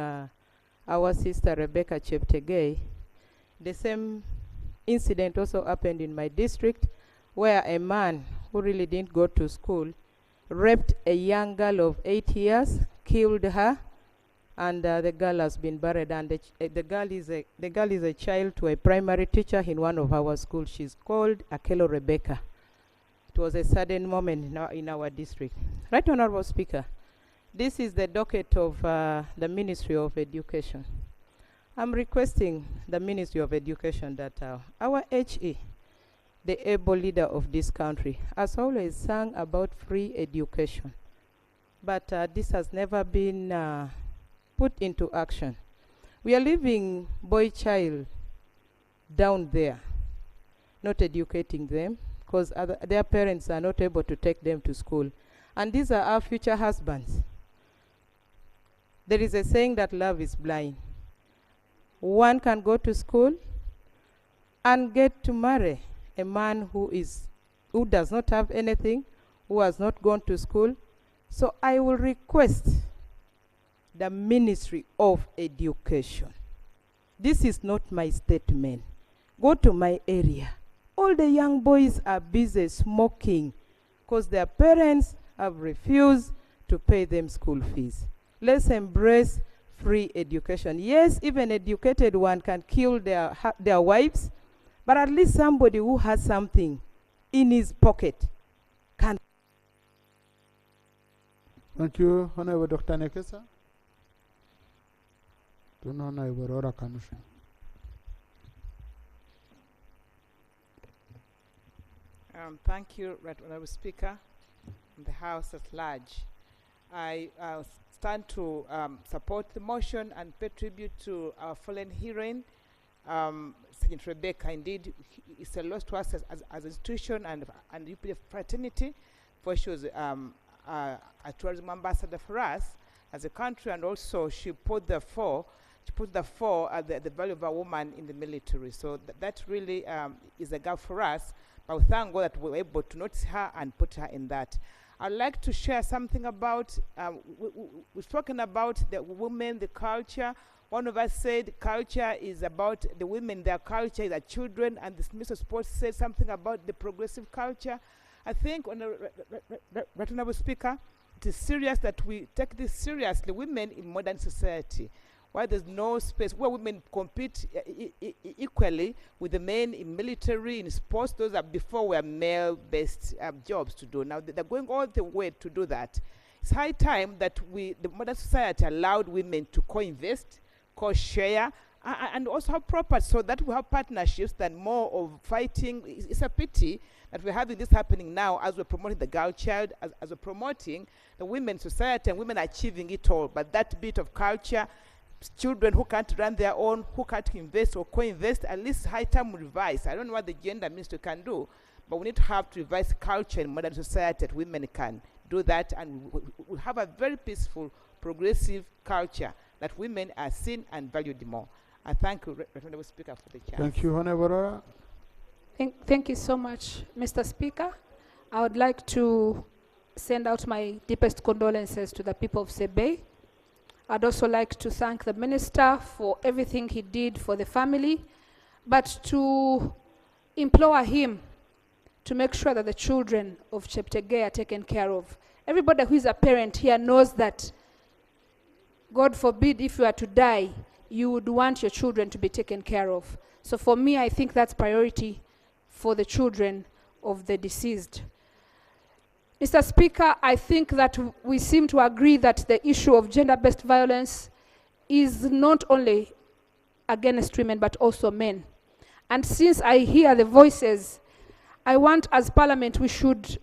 our sister Rebecca Cheptegei, the same incident also happened in my district, where a man who really didn't go to school raped a young girl of 8 years, killed her, and the girl has been buried. And the girl is a child to a primary teacher in one of our schools. She's called Akelo Rebecca. It was a sudden moment in our district. Right Honorable Speaker, this is the docket of the Ministry of Education. I'm requesting the Ministry of Education that our HE, the able leader of this country, has always sung about free education. But this has never been put into action. We are leaving boy child down there, not educating them, because their parents are not able to take them to school. And these are our future husbands. There is a saying that love is blind. One can go to school and get to marry a man who does not have anything, who has not gone to school. So I will request the Ministry of Education. This is not my statement. Go to my area. All the young boys are busy smoking because their parents have refused to pay them school fees. Let's embrace free education. Yes, even educated one can kill their wives, but at least somebody who has something in his pocket can. Thank you, Honorable Dr. Nekesa. Honorable Rora Kanusha. Thank you, Right Honorable Speaker, and the House at large. I stand to support the motion and pay tribute to our fallen heroine, Sergeant Rebecca. Indeed, it's a loss to us as an institution and UPDF fraternity, for she was a tourism ambassador for us as a country, and also she put the value of a woman in the military. So that really is a gap for us. But we thank God that we were able to notice her and put her in that. I'd like to share something about, we've spoken about the women, the culture. One of us said culture is about the women, their culture is their children, and the Minister of Sports said something about the progressive culture. I think, Right Honorable Speaker, it is serious that we take this seriously, women in modern society, where there's no space, where women compete equally with the men in military, in sports. Those are before were male-based jobs to do. Now they're going all the way to do that. It's high time that the modern society allowed women to co-invest, co-share, and also have property, so that we have partnerships than more of fighting. It's a pity that we're having this happening now as we're promoting the girl child, as we're promoting the women's society and women achieving it all. But that bit of culture, children who can't run their own, who can't invest or co-invest. At least high time we revise. I don't know what the gender ministry can do, but we need to have to revise culture in modern society that women can do that, and we have a very peaceful, progressive culture that women are seen and valued more. And thank you, Honorable Speaker, for the chance. Thank you, Honorable Rora. Thank you so much, Mr. Speaker. I would like to send out my deepest condolences to the people of Cheptegei. I'd also like to thank the minister for everything he did for the family, but to implore him to make sure that the children of Cheptegei are taken care of. Everybody who is a parent here knows that, God forbid, if you are to die, you would want your children to be taken care of. So for me, I think that's priority for the children of the deceased. Mr. Speaker, I think that we seem to agree that the issue of gender-based violence is not only against women, but also men. And since I hear the voices, I want, as Parliament, we should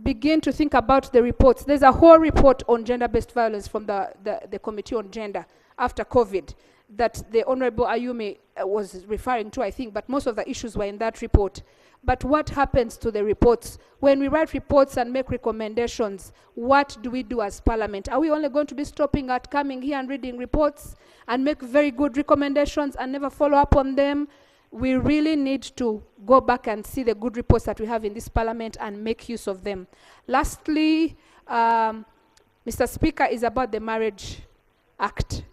begin to think about the reports. There's a whole report on gender-based violence from the Committee on Gender after COVID that the Honorable Ayumi was referring to, I think, but most of the issues were in that report. But what happens to the reports? When we write reports and make recommendations, what do we do as Parliament? Are we only going to be stopping at coming here and reading reports and make very good recommendations and never follow up on them? We really need to go back and see the good reports that we have in this Parliament and make use of them. Lastly, Mr. Speaker, is about the Marriage Act.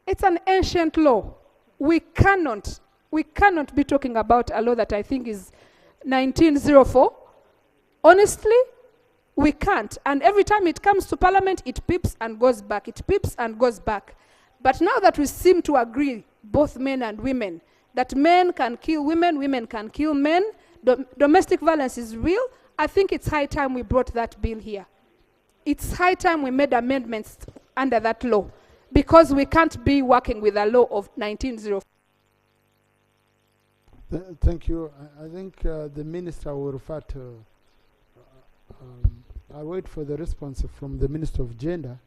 It's an ancient law. We cannot be talking about a law that I think is 1904. Honestly, we can't. And every time it comes to Parliament, it peeps and goes back. It peeps and goes back. But now that we seem to agree, both men and women, that men can kill women, women can kill men, domestic violence is real, I think it's high time we brought that bill here. It's high time we made amendments under that law, because we can't be working with a law of 1904. Thank you. I think the minister will refer to, I'll wait for the response from the Minister of Gender,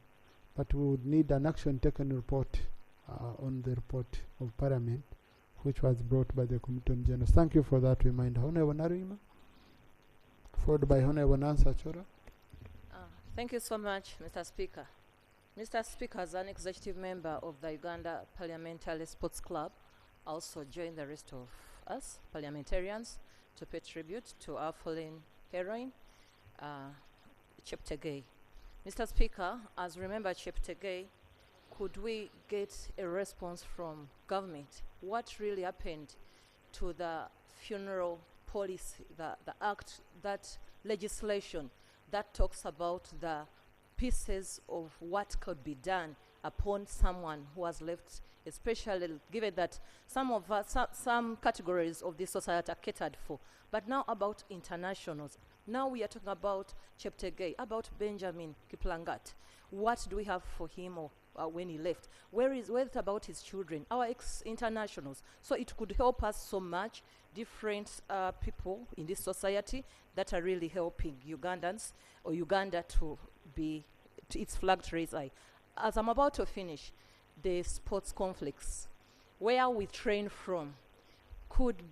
but we would need an action taken report on the report of Parliament, which was brought by the Committee on Gender. Thank you for that reminder. Honorable Narima, followed by Honorable Nancy Achora. Thank you so much, Mr. Speaker. Mr. Speaker, as an executive member of the Uganda Parliamentary Sports Club, I also join the rest of us parliamentarians to pay tribute to our fallen heroine, Cheptegei. Mr. Speaker, as we remember Cheptegei, could we get a response from government? What really happened to the funeral policy, the act, that legislation that talks about the pieces of what could be done upon someone who has left, especially given that some categories of this society are catered for. But now about internationals. Now we are talking about Cheptegei, about Benjamin Kiplangat. What do we have for him or when he left? Where is it about his children, our ex-internationals? So it could help us so much, different people in this society that are really helping Ugandans or Uganda to be to its flag to raise high. As I'm about to finish, the sports conflicts, where we train from, could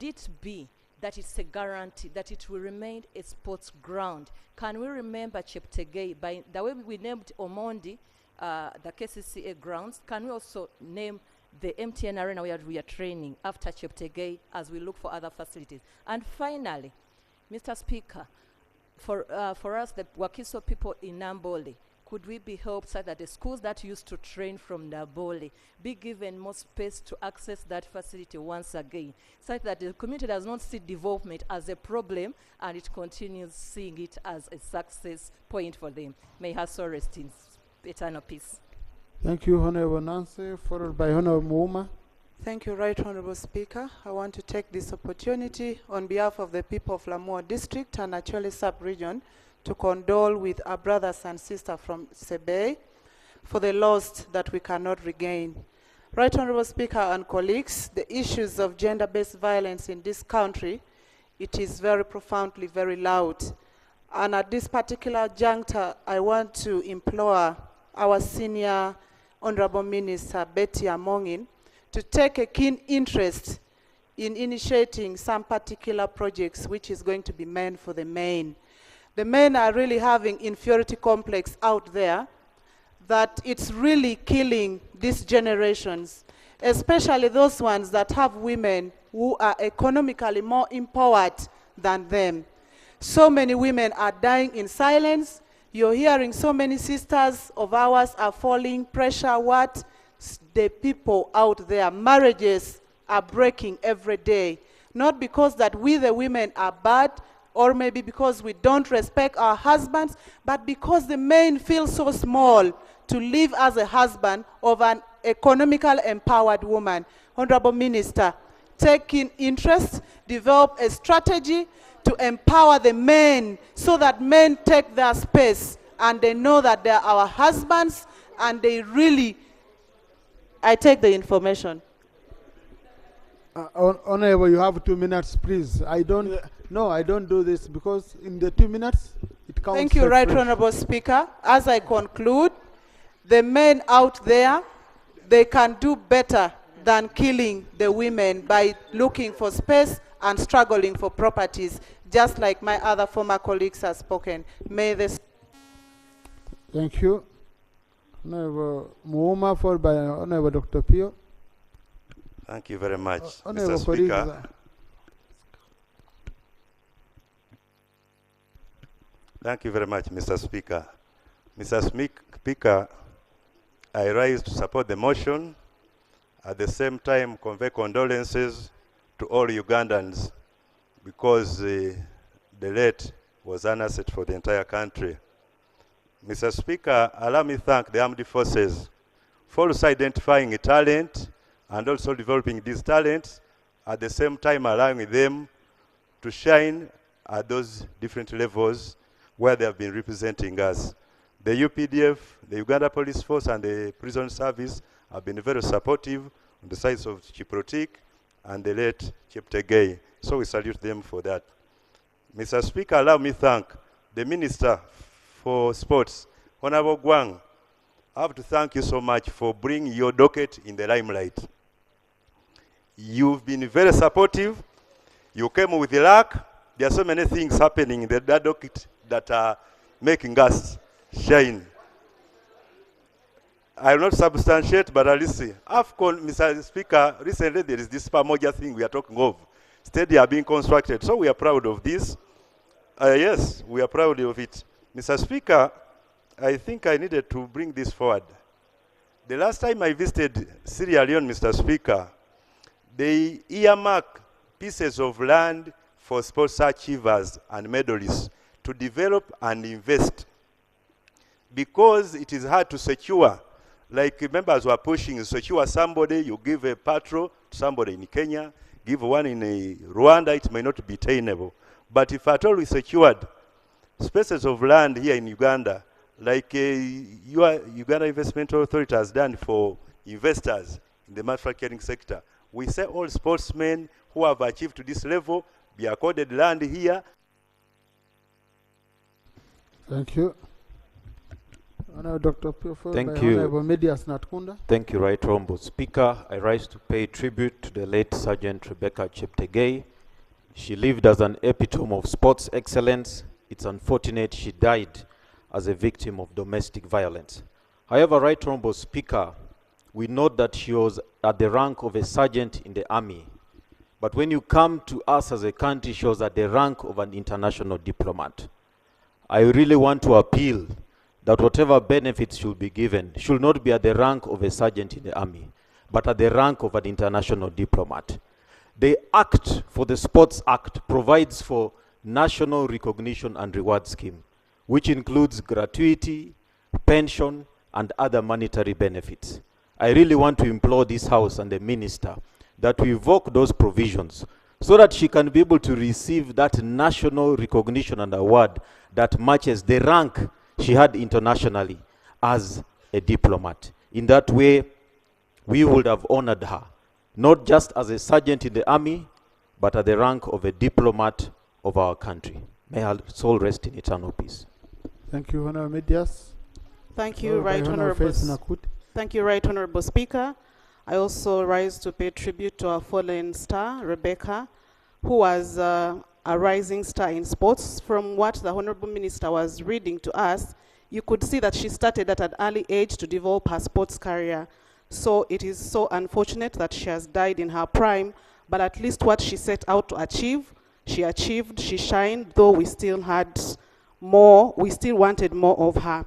it be that it's a guarantee that it will remain a sports ground? Can we remember Cheptegei by the way we named Omondi, the KCCA grounds? Can we also name the MTN Arena where we are training after Cheptegei as we look for other facilities? And finally, Mr. Speaker, for us, the Wakiso people in Nambole, could we be helped so that the schools that used to train from Nambole be given more space to access that facility once again, so that the community does not see development as a problem and it continues seeing it as a success point for them? May her soul rest in eternal peace. Thank you, Honorable Nancy, followed by Honorable Mouma. Thank you, Right Honorable Speaker. I want to take this opportunity on behalf of the people of Lamua District and Acholi Sub-Region to condole with our brothers and sisters from Cheptegei for the loss that we cannot regain. Right Honorable Speaker and colleagues, the issues of gender-based violence in this country, it is very profoundly, very loud. And at this particular juncture, I want to implore our senior Honorable Minister Betty Amongin to take a keen interest in initiating some particular projects which is going to be meant for the men. The men are really having inferiority complex out there that it's really killing these generations, especially those ones that have women who are economically more empowered than them. So many women are dying in silence. You're hearing so many sisters of ours are falling, pressure, what? The people out there, marriages are breaking every day. Not because that we the women are bad, or maybe because we don't respect our husbands, but because the men feel so small to live as a husband of an economically empowered woman. Honorable Minister, take in interest, develop a strategy to empower the men so that men take their space and they know that they are our husbands and they really, I take the information. Honorable, you have 2 minutes, please. I don't do this because in the 2 minutes, it counts. Thank you, Right Honorable Speaker. As I conclude, the men out there, they can do better than killing the women by looking for space and struggling for properties, just like my other former colleagues have spoken. May this. Thank you. Honorable Muuma, followed by Honorable Dr. Pio. Thank you very much, Honorable Mr. Speaker. Thank you very much, Mr. Speaker. Mr. Speaker, I rise to support the motion. At the same time, convey condolences to all Ugandans because the late was an asset for the entire country. Mr. Speaker, allow me to thank the armed forces for also identifying a talent and also developing these talents, at the same time allowing them to shine at those different levels where they have been representing us. The UPDF, the Uganda Police Force, and the Prison Service have been very supportive on the sides of Cheptegei and the late Cheptegei. So we salute them for that. Mr. Speaker, allow me to thank the Minister for Sports, Honorable Gwang. I have to thank you so much for bringing your docket in the limelight. You've been very supportive. You came with luck. There are so many things happening in that docket that are making us shine. I will not substantiate, but at least AFCON, Mr. Speaker, recently there is this Pamoja thing we are talking of. Stadium are being constructed, so we are proud of this. Yes, we are proud of it. Mr. Speaker, I think I needed to bring this forward. The last time I visited Sierra Leone, Mr. Speaker, they earmark pieces of land for sports achievers and medalists to develop and invest because it is hard to secure. Like members were pushing, secure somebody, you give a patrol to somebody in Kenya, give one in Rwanda, it may not be attainable. But if at all we secured spaces of land here in Uganda, like your Uganda Investment Authority has done for investors in the manufacturing sector, we say all sportsmen who have achieved to this level be accorded land here. Thank you. Dr. Pio, thank you. Thank you, Right Honorable Speaker. I rise to pay tribute to the late Sergeant Rebecca Cheptegei. She lived as an epitome of sports excellence. It's unfortunate she died as a victim of domestic violence. However, Right Honorable Speaker, we note that she was at the rank of a sergeant in the army. But when you come to us as a country, she was at the rank of an international diplomat. I really want to appeal that whatever benefits should be given should not be at the rank of a sergeant in the army, but at the rank of an international diplomat. The Act for the Sports Act provides for national recognition and reward scheme, which includes gratuity, pension, and other monetary benefits. I really want to implore this House and the Minister that we evoke those provisions so that she can be able to receive that national recognition and award that matches the rank she had internationally as a diplomat. In that way, we would have honored her, not just as a sergeant in the army, but at the rank of a diplomat of our country. May her soul rest in eternal peace. Thank you, Honorable Medias. Thank you, Right Honorable. Thank you, Right Honorable Speaker. I also rise to pay tribute to our fallen star, Rebecca, who was a rising star in sports. From what the Honorable Minister was reading to us, you could see that she started at an early age to develop her sports career. So it is so unfortunate that she has died in her prime, but at least what she set out to achieve, she achieved, she shined, though we still had more, we still wanted more of her.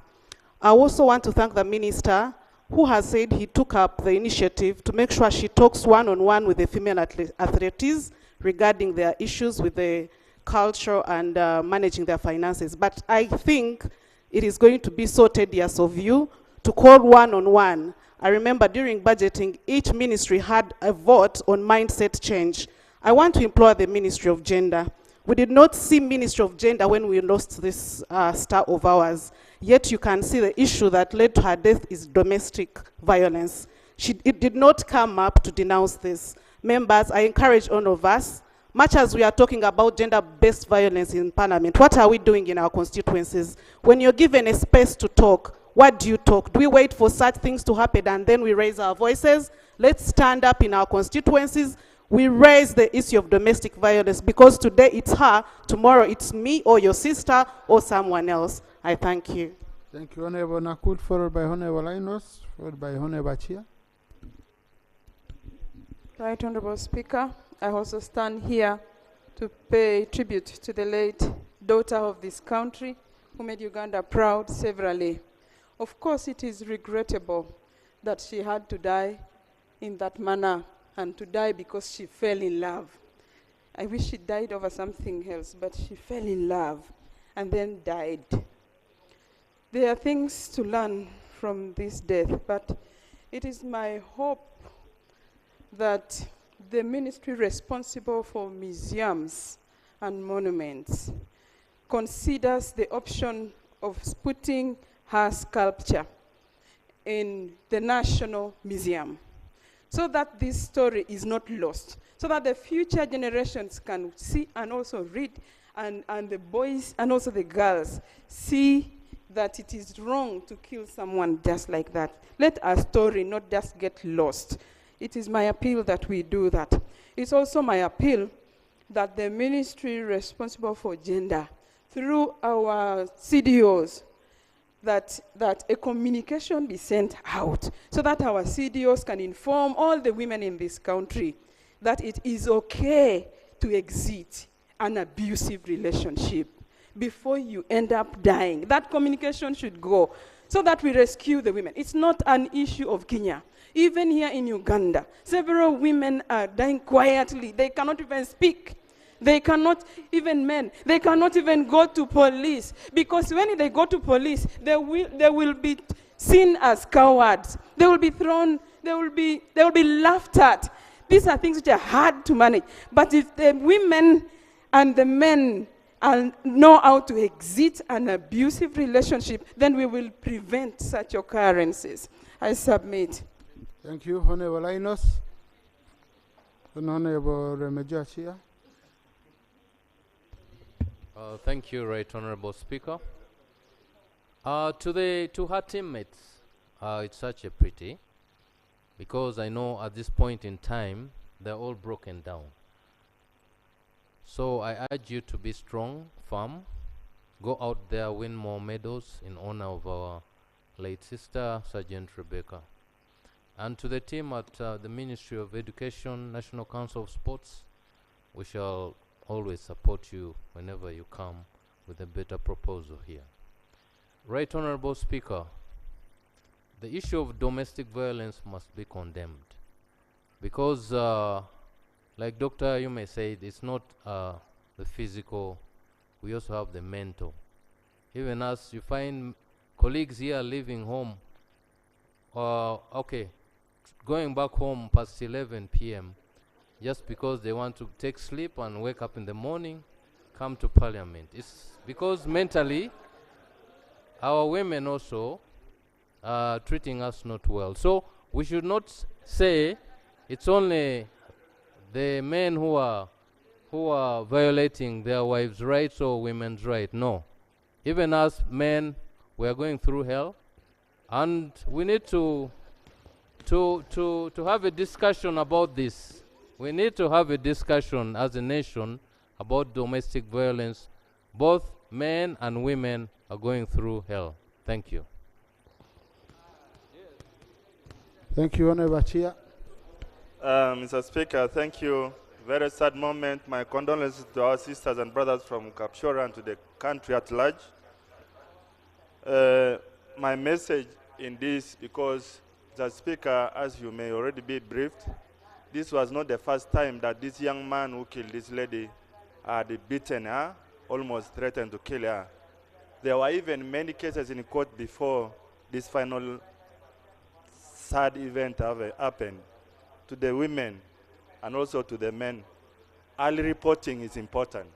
I also want to thank the Minister who has said he took up the initiative to make sure she talks one-on-one with the female athletes regarding their issues with the culture and managing their finances. But I think it is going to be so tedious of you to call one-on-one. I remember during budgeting, each ministry had a vote on mindset change. I want to implore the Ministry of Gender. We did not see Ministry of Gender when we lost this star of ours. Yet you can see the issue that led to her death is domestic violence. It did not come up to denounce this. Members, I encourage all of us, much as we are talking about gender-based violence in Parliament, what are we doing in our constituencies? When you're given a space to talk, what do you talk? Do we wait for such things to happen and then we raise our voices? Let's stand up in our constituencies. We raise the issue of domestic violence because today it's her, tomorrow it's me or your sister or someone else. I thank you. Thank you, Honorable Nakut, followed by Honorable Linus, followed by Honorable Chia. Right Honorable Speaker, I also stand here to pay tribute to the late daughter of this country who made Uganda proud severally. Of course, it is regrettable that she had to die in that manner and to die because she fell in love. I wish she died over something else, but she fell in love and then died. There are things to learn from this death, but it is my hope that the ministry responsible for museums and monuments considers the option of putting her sculpture in the National Museum so that this story is not lost, so that the future generations can see and also read, and the boys and also the girls see that it is wrong to kill someone just like that. Let our story not just get lost. It is my appeal that we do that. It's also my appeal that the ministry responsible for gender, through our CDOs, that a communication be sent out so that our CDOs can inform all the women in this country that it is okay to exit an abusive relationship before you end up dying. That communication should go so that we rescue the women. It's not an issue of Kenya. Even here in Uganda, several women are dying quietly. They cannot even speak. They cannot, even men, they cannot even go to police, because when they go to police, they will be seen as cowards. They will be thrown, they will be laughed at. These are things which are hard to manage. But if the women and the men know how to exit an abusive relationship, then we will prevent such occurrences. I submit. Thank you, Honorable Linus. Honorable Remejia. Thank you, Right Honorable Speaker. To her teammates, it's such a pity, because I know at this point in time, they're all broken down. So I urge you to be strong, firm, go out there, win more medals in honor of our late sister, Sergeant Rebecca. And to the team at the Ministry of Education, National Council of Sports, we shall always support you whenever you come with a better proposal here. Right Honorable Speaker, the issue of domestic violence must be condemned, because like Dr. You may say, it's not the physical, we also have the mental. Even as you find colleagues here leaving home, going back home past 11 p.m. just because they want to take sleep and wake up in the morning, come to Parliament. It's because mentally, our women also are treating us not well. So we should not say it's only the men who are violating their wives' rights or women's rights. No. Even as men, we are going through hell, and we need to to have a discussion about this. We need to have a discussion as a nation about domestic violence. Both men and women are going through hell. Thank you. Thank you, Honorable Chair. Mr. Speaker, thank you. Very sad moment. My condolences to our sisters and brothers from Kapshora and to the country at large. My message in this, because Mr. Speaker, as you may already be briefed, this was not the first time that this young man who killed this lady had beaten her, almost threatened to kill her. There were even many cases in court before this final sad event happened. To the women and also to the men, early reporting is important.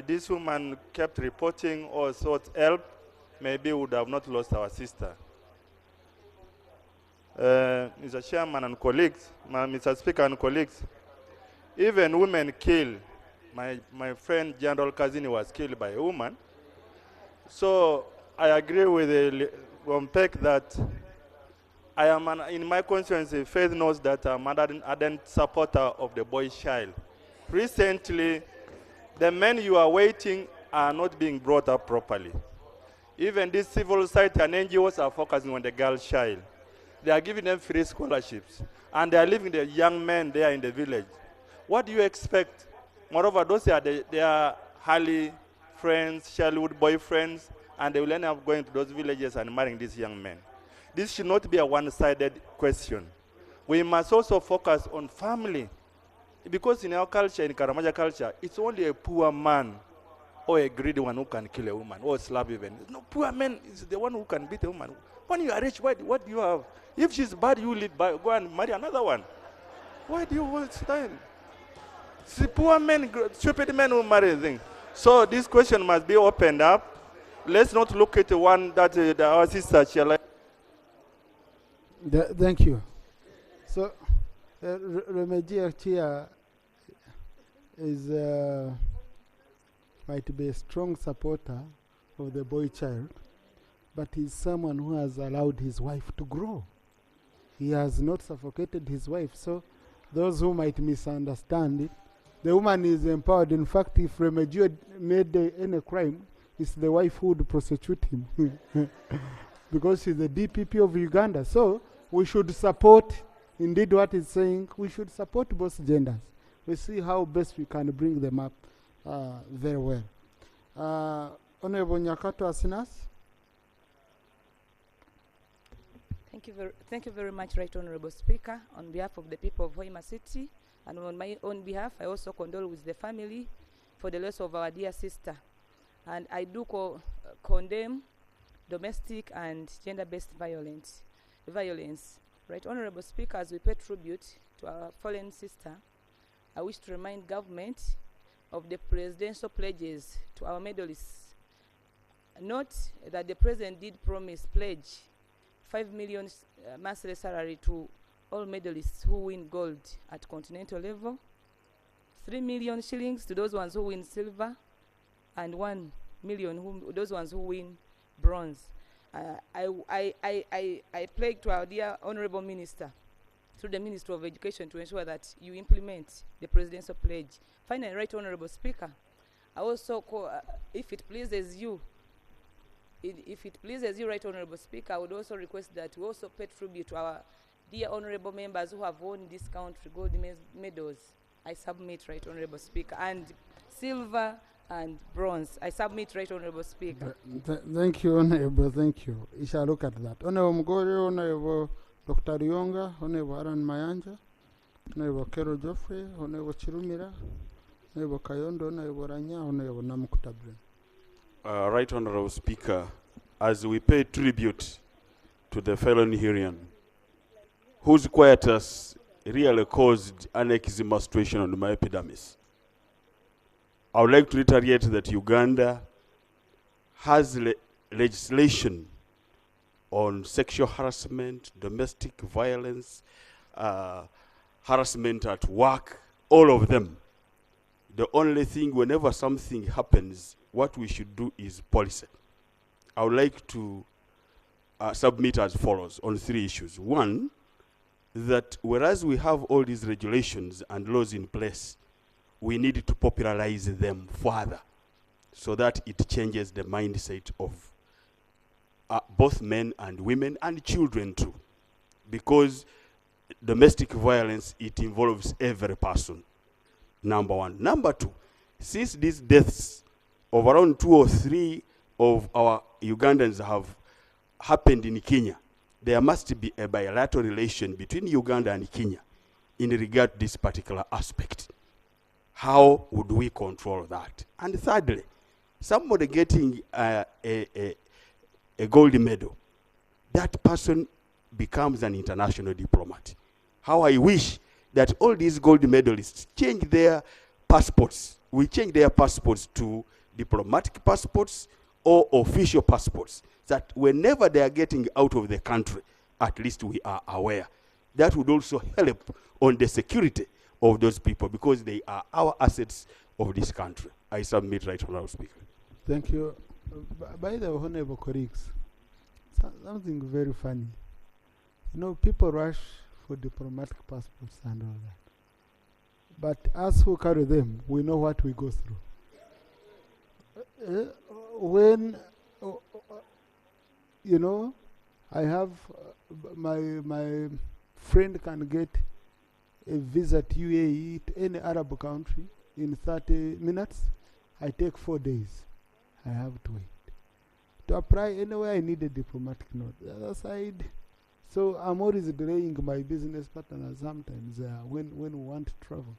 This woman kept reporting or sought help, maybe we would have not lost our sister. Mr. Chairman and colleagues, Mr. Speaker and colleagues, even women kill. My friend General Kazini was killed by a woman. So I agree with Gompek that I am in my constituency, Faith knows that I'm an ardent supporter of the boy child. Recently, the men you are waiting are not being brought up properly. Even these civil society and NGOs are focusing on the girl child. They are giving them free scholarships, and they are leaving the young men there in the village. What do you expect? Moreover, those are their early friends, childhood boyfriends, and they will end up going to those villages and marrying these young men. This should not be a one-sided question. We must also focus on family. Because in our culture, in Karamaja culture, it's only a poor man or a greedy one who can kill a woman or slap even. No, poor man is the one who can beat a woman. When you are rich, what do you have? If she's bad, you lead by, go and marry another one. Why do you waste time? See, poor men, stupid men who marry things. So this question must be opened up. Let's not look at the one that our sister shall. Thank you. So, Remedial Chair is might be a strong supporter of the boy child, but he's someone who has allowed his wife to grow. He has not suffocated his wife. So, those who might misunderstand it, the woman is empowered. In fact, if Remedial made any crime, it's the wife who would prosecute him. Because she's the DPP of Uganda. So we should support, indeed what it's saying, we should support both genders. We see how best we can bring them up very well. Honorable Nyakato Asinas. Thank you very much, Right Honorable Speaker. On behalf of the people of Hoima City and on my own behalf, I also condole with the family for the loss of our dear sister. And I do condemn domestic and gender-based violence. Right Honorable Speaker, as we pay tribute to our fallen sister, I wish to remind government of the presidential pledges to our medalists. Note that the president did pledge 5 million monthly salary to all medalists who win gold at continental level, 3 million shillings to those ones who win silver, and 1 million those ones who win bronze. I pledge to our dear Honorable Minister, through the Ministry of Education, to ensure that you implement the presidential pledge. Finally, Right Honorable Speaker, I also call, if it pleases you, Right Honorable Speaker, I would also request that we also pay tribute to our dear honorable members who have won this country gold medals. I submit, Right Honorable Speaker, and silver and bronze. I submit, Right Honorable Speaker. Thank you, Honorable. Thank you. We shall look at that. Honorable Mgore, Honorable Dr. Rionga, Honorable Aran Mayanja, Honorable Kero Joffrey, Honorable Chirumira, Honorable Kayondo, Honorable Ranya, Honorable Namukutabren. Right Honorable Speaker, as we pay tribute to the fallen Hurrian, whose quietus really caused an eczema situation on my epidermis, I would like to reiterate that Uganda has legislation on sexual harassment, domestic violence, harassment at work, all of them. The only thing, whenever something happens, what we should do is policy. I would like to submit as follows on 3 issues. One, that whereas we have all these regulations and laws in place, we need to popularize them further so that it changes the mindset of both men and women and children too. Because domestic violence, it involves every person, number one. Number two, since these deaths of around 2 or 3 of our Ugandans have happened in Kenya, there must be a bilateral relation between Uganda and Kenya in regard to this particular aspect. How would we control that? And thirdly, somebody getting a gold medal, that person becomes an international diplomat. How I wish that all these gold medalists change their passports. We change their passports to diplomatic passports or official passports, that whenever they are getting out of the country, at least we are aware. That would also help on the security of those people, because they are our assets of this country. I submit, Right Honourable Speaker. Thank you. By the honourable colleagues, something very funny. You know, people rush for diplomatic passports and all that. But us who carry them, we know what we go through. When, you know, I have my friend can get a visa to UAE, to any Arab country, in 30 minutes. I take 4 days. I have to wait. To apply anywhere, I need a diplomatic note. The other side, so I'm always delaying my business partners sometimes when we want to travel.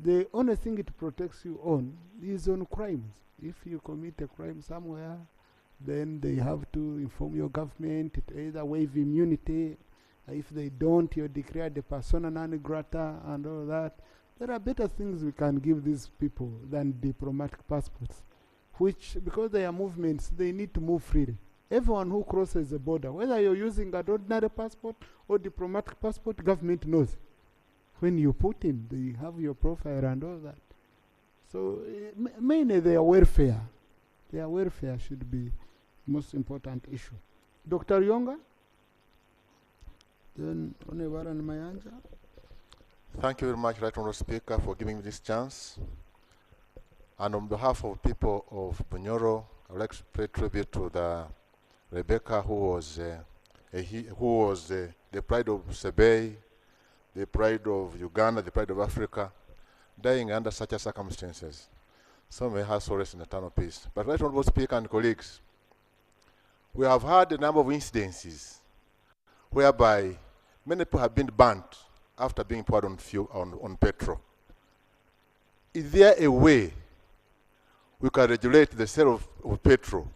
The only thing it protects you on is on crimes. If you commit a crime somewhere, then they have to inform your government, to either waive immunity. If they don't, you're declared a persona non grata and all that. There are better things we can give these people than diplomatic passports, which, because they are movements, they need to move freely. Everyone who crosses the border, whether you're using an ordinary passport or diplomatic passport, government knows. When you put in, they have your profile and all that. So mainly their welfare should be the most important issue. Dr. Yonga, then Onevaran Mayanja. Thank you very much, Right Honourable Speaker, for giving me this chance. And on behalf of people of Bunyoro, I would like to pay tribute to the Rebecca, who was the pride of Sebei, the pride of Uganda, the pride of Africa, dying under such circumstances. So may her soul rest in eternal peace. But Right Honourable Speaker and colleagues, we have had a number of incidences whereby many people have been burnt after being poured on fuel, on petrol. Is there a way we can regulate the sale of petrol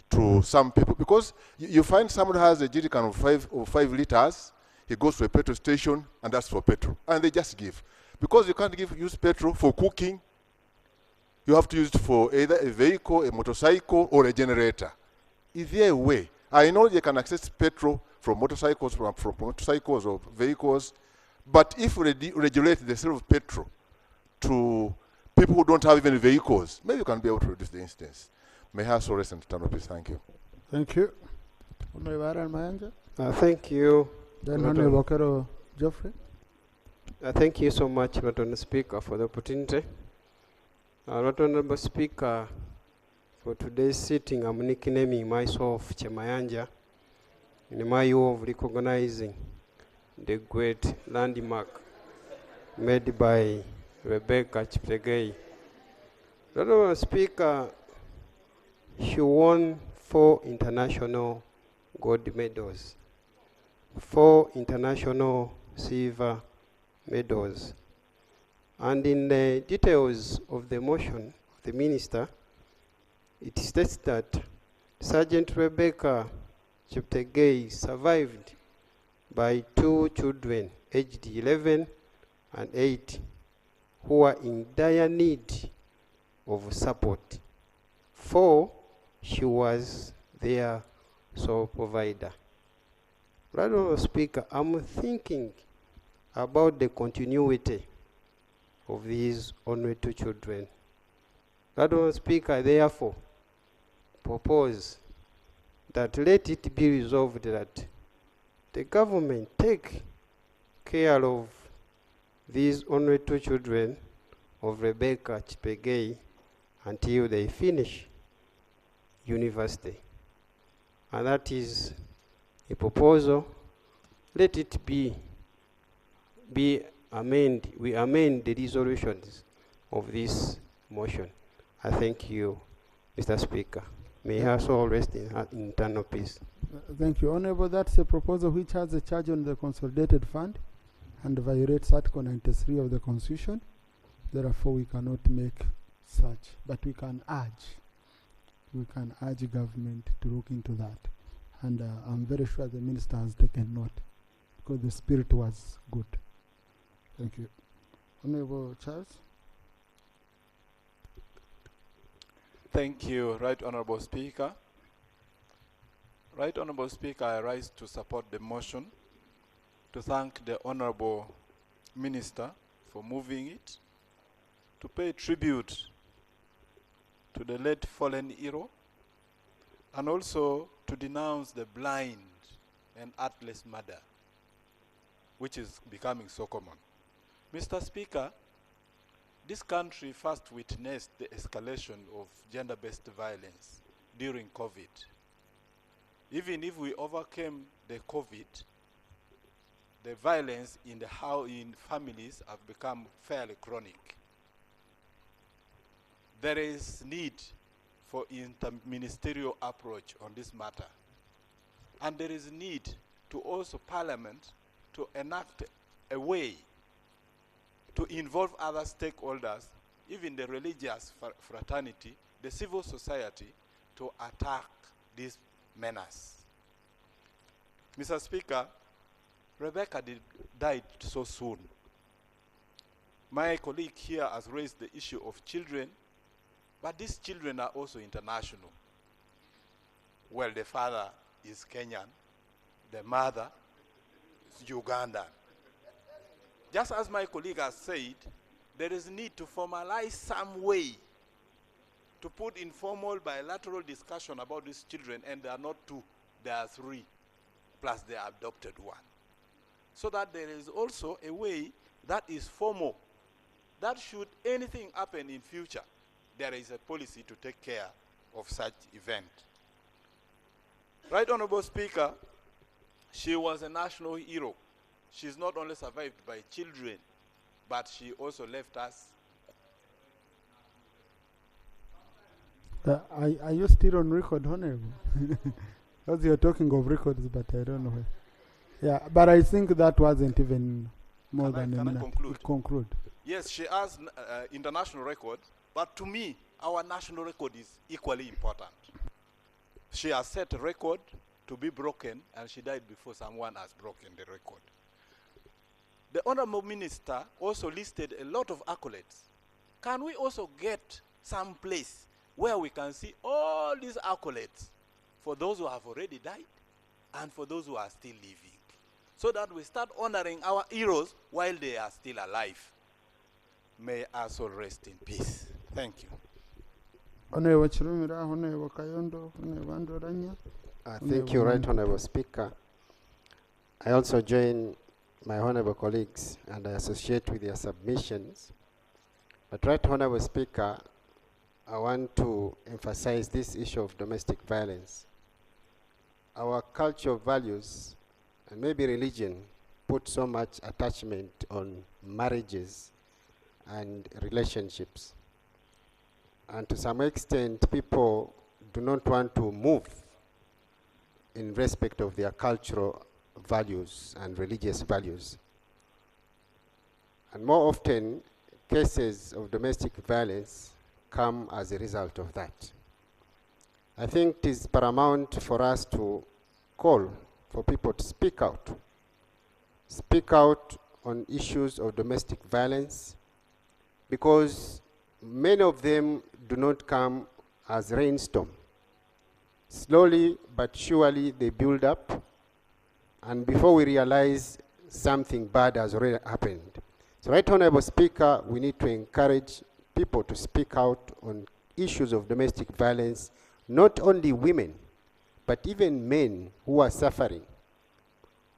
to some people? Because you find someone who has a jerrycan of 5 liters, he goes to a petrol station and asks for petrol, and they just give. Because you can't use petrol for cooking, you have to use it for either a vehicle, a motorcycle, or a generator. Is there a way? I know you can access petrol from motorcycles, from motorcycles or vehicles, but if we regulate the sale of petrol to people who don't have even vehicles, maybe you can be able to reduce the incidence. May her soul rest in eternal peace. Thank you. Thank you. Thank you. Then Honorable Kero Geoffrey. Thank you so much, Right Honourable Speaker, for the opportunity. Right Honourable Speaker, for today's sitting, I'm nicknaming myself Chemayanja in my view of recognizing the great landmark made by Rebecca Cheptegei. Right Honourable Speaker, she won 4 international gold medals, 4 international silver medals. And in the details of the motion of the minister, it states that Sergeant Rebecca Cheptegei survived by 2 children aged 11 and 8 who were in dire need of support. 4, she was their sole provider. Right Honourable Speaker, I'm thinking about the continuity of these only 2 children. Right Honourable Speaker, therefore, propose that let it be resolved that the government take care of these only two children of Rebecca Cheptegei until they finish university. And that is a proposal. Let it be amended. We amend the resolutions of this motion. I thank you, Mr. Speaker. May our soul rest in eternal peace. Thank you, Honorable. That's a proposal which has a charge on the consolidated fund and violates Article 93 of the Constitution. Therefore, we cannot make such, but we can urge. We can urge government to look into that. And I'm very sure the minister has taken note because the spirit was good. Thank you. Honorable Charles. Thank you, Right Honorable Speaker. Right Honorable Speaker, I rise to support the motion to thank the Honorable Minister for moving it, to pay tribute to the late fallen hero, and also to denounce the blind and heartless murder, which is becoming so common. Mr. Speaker, this country first witnessed the escalation of gender-based violence during COVID. Even if we overcame the COVID, the violence in families have become fairly chronic. There is need for interministerial approach on this matter. And there is need to also Parliament to enact a way to involve other stakeholders, even the religious fraternity, the civil society, to attack this menace. Mr. Speaker, Rebecca died so soon. My colleague here has raised the issue of children, but these children are also international. Well, the father is Kenyan, the mother is Ugandan. Just as my colleague has said, there is need to formalize some way to put informal bilateral discussion about these children, and they are not two, they are three, plus the adopted one. So that there is also a way that is formal, that should anything happen in future, there is a policy to take care of such event. Right Honorable Speaker, she was a national hero. She's not only survived by children, but she also left us. Are you still on record, Honorable? Because you're talking of records, but I don't know where. Yeah, but I think that wasn't even more than a minute. Conclude. Yes, she has international record, but to me, our national record is equally important. She has set a record to be broken, and she died before someone has broken the record. The Honorable Minister also listed a lot of accolades. Can we also get some place where we can see all these accolades for those who have already died and for those who are still living, so that we start honoring our heroes while they are still alive? May our soul rest in peace. Thank you. Honorable Chirumira, Honorable Kayondo, Honorable Andoranya. Thank you, Right Honorable Speaker. I also join my honorable colleagues and I associate with their submissions. But Right Honorable Speaker, I want to emphasize this issue of domestic violence. Our cultural values and maybe religion put so much attachment on marriages and relationships. And to some extent, people do not want to move in respect of their cultural values and religious values. And more often, cases of domestic violence come as a result of that. I think it is paramount for us to call for people to speak out. Speak out on issues of domestic violence, because many of them do not come as rainstorm. Slowly but surely they build up, and before we realize, something bad has already happened. So, Right Honorable Speaker, we need to encourage people to speak out on issues of domestic violence, not only women, but even men who are suffering,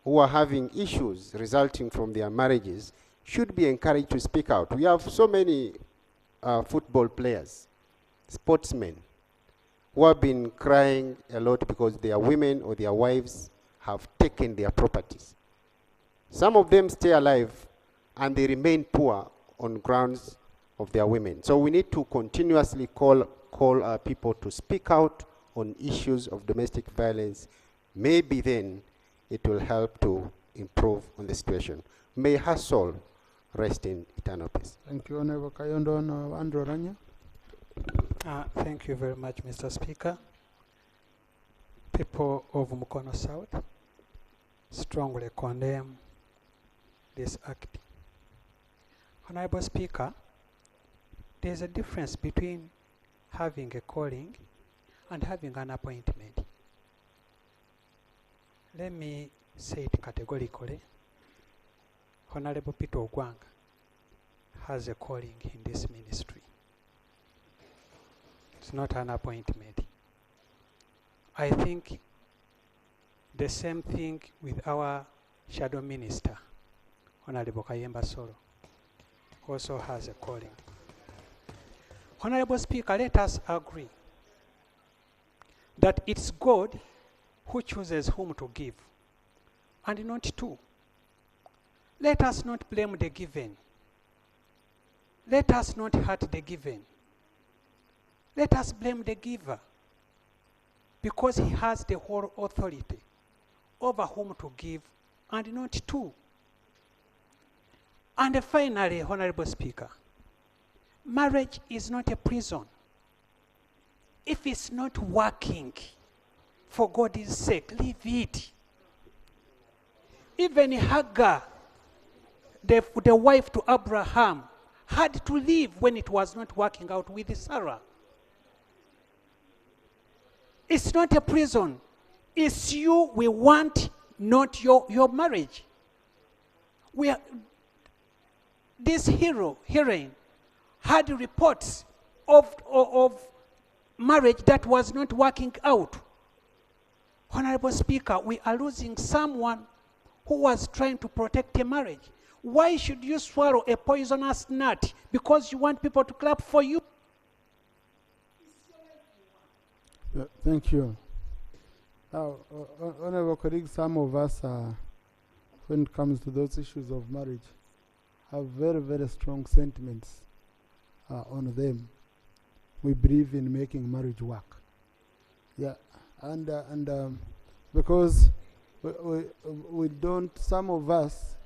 who are having issues resulting from their marriages, should be encouraged to speak out. We have so many football players, sportsmen, who have been crying a lot because their women or their wives have taken their properties. Some of them stay alive and they remain poor on grounds of their women. So we need to continuously call our people to speak out on issues of domestic violence. Maybe then it will help to improve on the situation. May her soul rest in eternal peace. Thank you, Honorable Kayondo. Andrew Ranya. Thank you very much, Mr. Speaker. People of Mukono South strongly condemn this act. Honorable Speaker, there's a difference between having a calling and having an appointment. Let me say it categorically. Honorable Peter Ogwang has a calling in this ministry. It's not an appointment. I think the same thing with our shadow minister, Honorable Kayemba Solo, also has a calling. Honorable Speaker, let us agree that it's God who chooses whom to give, and not two. Let us not blame the given. Let us not hurt the given. Let us blame the giver, because he has the whole authority over whom to give, and not two. And finally, Honorable Speaker, marriage is not a prison. If it's not working, for God's sake, leave it. Even Hagar, the wife to Abraham, had to leave when it was not working out with Sarah. It's not a prison. It's you we want, not your marriage. This heroine had reports of marriage that was not working out. Honorable Speaker, we are losing someone who was trying to protect a marriage. Why should you swallow a poisonous nut because you want people to clap for you? Thank you. Now, Honorable colleagues, some of us, when it comes to those issues of marriage, have very, very strong sentiments on them. We believe in making marriage work. Yeah, and because we don't, some of us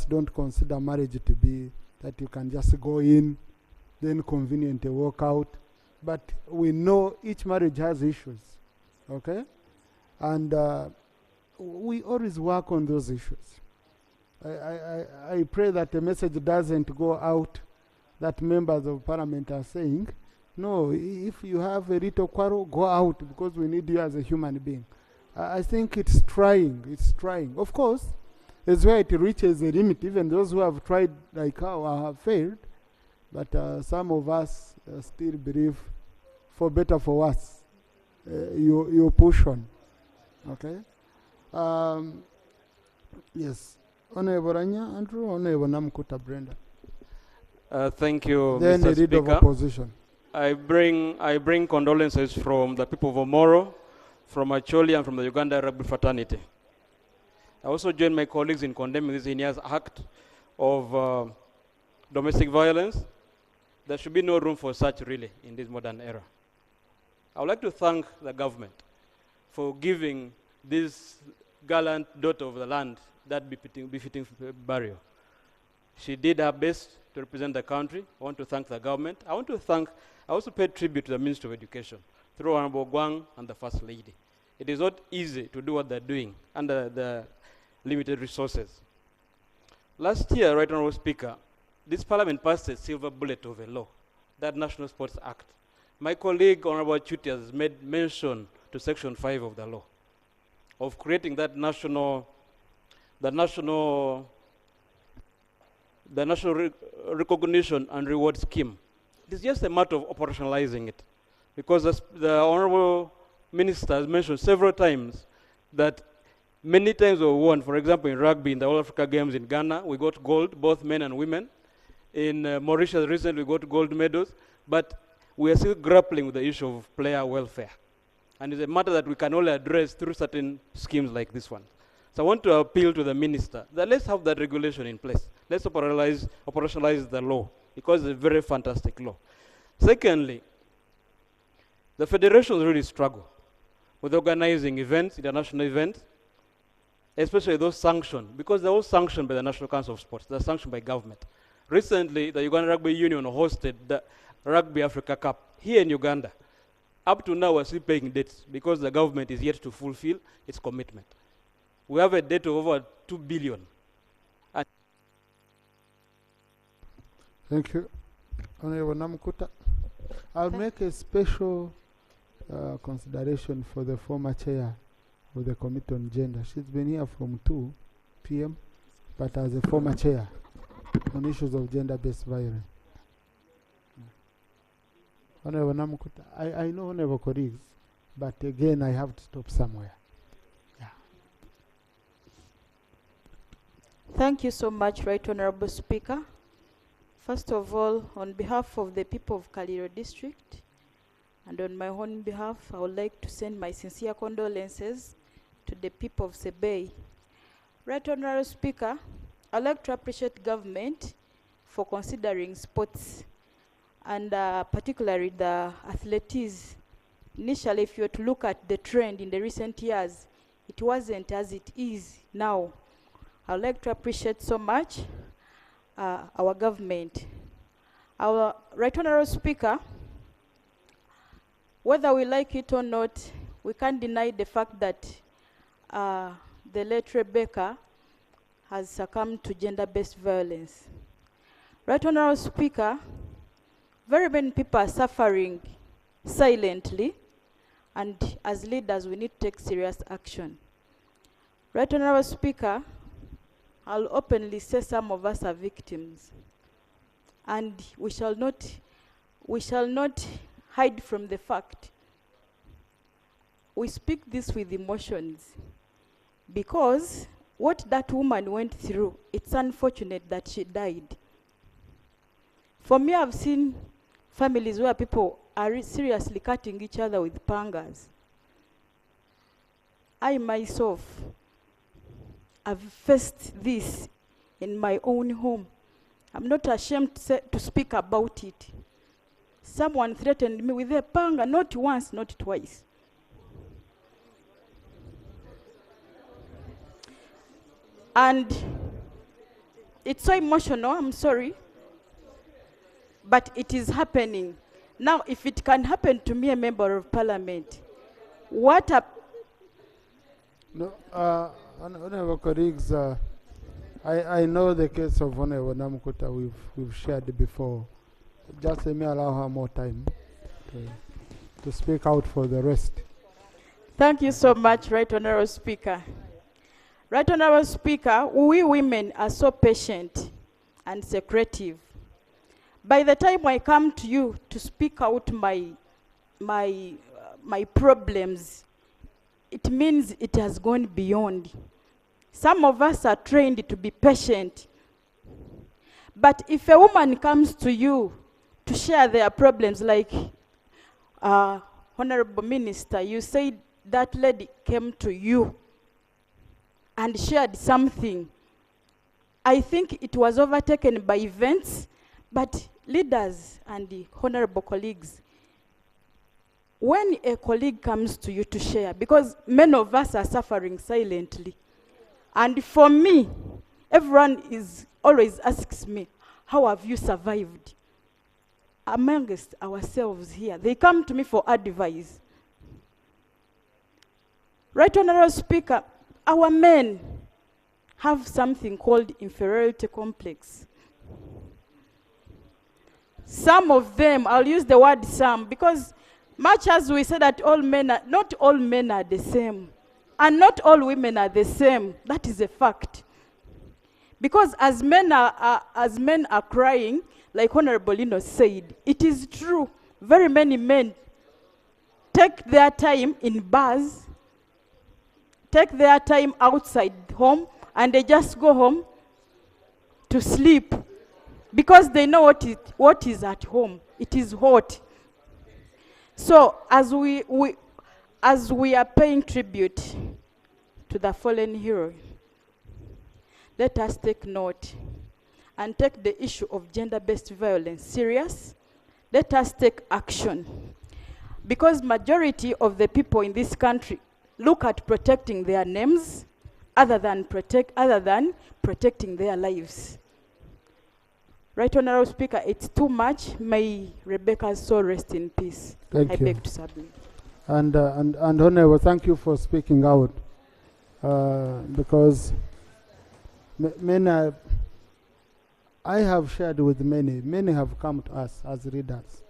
don't consider marriage to be that you can just go in, then conveniently walk out. But we know each marriage has issues, okay? And we always work on those issues. I pray that the message doesn't go out that members of parliament are saying, no, if you have a little quarrel, go out because we need you as a human being. I think it's trying. Of course, it's where it reaches a limit. Even those who have tried like how have failed. But some of us still believe, for better for worse, you push on. Okay? Yes. Honorable Ranya, Andrew, Honorable Namkuta Brenda. Thank you, Then Mr. the leader Speaker. of opposition. I bring condolences from the people of Omoro, from Acholi, and from the Uganda Rugby Fraternity. I also join my colleagues in condemning this heinous act of domestic violence. There should be no room for such, really, in this modern era. I would like to thank the government for giving this gallant daughter of the land that befitting burial. She did her best to represent the country. I want to thank the government. I also paid tribute to the Ministry of Education through Honorable Gwang and the First Lady. It is not easy to do what they're doing under the limited resources. Last year, Right Honorable Speaker, this Parliament passed a silver bullet of a law, that National Sports Act. My colleague, Honorable Chuti, has made mention to Section 5 of the law, of creating that national recognition and reward scheme. It is just a matter of operationalizing it, because the Honorable Minister has mentioned several times that many times we won. For example, in rugby, in the All Africa Games in Ghana, we got gold, both men and women. In Mauritius recently, we got gold medals. But we are still grappling with the issue of player welfare. And it's a matter that we can only address through certain schemes like this one. So I want to appeal to the minister that let's have that regulation in place. Let's operationalize the law, because it's a very fantastic law. Secondly, the federations really struggle with organizing events, international events, especially those sanctioned, because they're all sanctioned by the National Council of Sports. They're sanctioned by government. Recently, the Uganda Rugby Union hosted the Rugby Africa Cup here in Uganda. Up to now, we're still paying debts because the government is yet to fulfill its commitment. We have a debt of over 2 billion. And Thank you. Honorable Namkuta. I'll make a special consideration for the former chair of the Committee on Gender. She's been here from 2 p.m., but as a former chair on issues of gender-based violence. Honorable Namkuta, I know honorable colleagues, but again, I have to stop somewhere. Thank you so much, Right Honorable Speaker. First of all, on behalf of the people of Kaliro District, and on my own behalf, I would like to send my sincere condolences to the people of Sebei. Right Honorable Speaker, I'd like to appreciate government for considering sports, and particularly the athletics. Initially, if you were to look at the trend in the recent years, it wasn't as it is now. I'd like to appreciate so much our government. Our Right Honorable Speaker, whether we like it or not, we can't deny the fact that the late Rebecca has succumbed to gender-based violence. Right Honorable Speaker, very many people are suffering silently, and as leaders, we need to take serious action. Right Honorable Speaker, I'll openly say some of us are victims, and we shall not hide from the fact. We speak this with emotions, because what that woman went through, it's unfortunate that she died. For me, I've seen families where people are seriously cutting each other with pangas. I myself have faced this in my own home. I'm not ashamed to speak about it. Someone threatened me with a panga, not once, not twice. And it's so emotional, I'm sorry, but it is happening. Now, if it can happen to me, a member of parliament, what a... No, honorable colleagues, I know the case of Honorable Namkuta we've shared before. Just let me allow her more time to speak out for the rest. Thank you so much, Right Honorable Speaker. Right Honorable Speaker, we women are so patient and secretive. By the time I come to you to speak out my problems, it means it has gone beyond. Some of us are trained to be patient. But if a woman comes to you to share their problems, like Honorable Minister, you said that lady came to you and shared something. I think it was overtaken by events, but leaders and the honorable colleagues, when a colleague comes to you to share, because many of us are suffering silently, and for me, everyone always asks me, how have you survived? Amongst ourselves here, they come to me for advice. Right Honorable Speaker, our men have something called inferiority complex. Some of them, I'll use the word some, because much as we say that not all men are the same, and not all women are the same, that is a fact. Because as men are crying, like Honorable Lino said, it is true. Very many men take their time in bars, take their time outside home, and they just go home to sleep because they know what is at home. It is hot. So as we are paying tribute to the fallen hero, let us take note and take the issue of gender-based violence serious. Let us take action. Because majority of the people in this country look at protecting their names other than protecting their lives. Right, Honorable Speaker, it's too much. May Rebecca's soul rest in peace. Thank I you. beg to submit. And Honorable, thank you for speaking out, because many, I have shared with many have come to us as readers,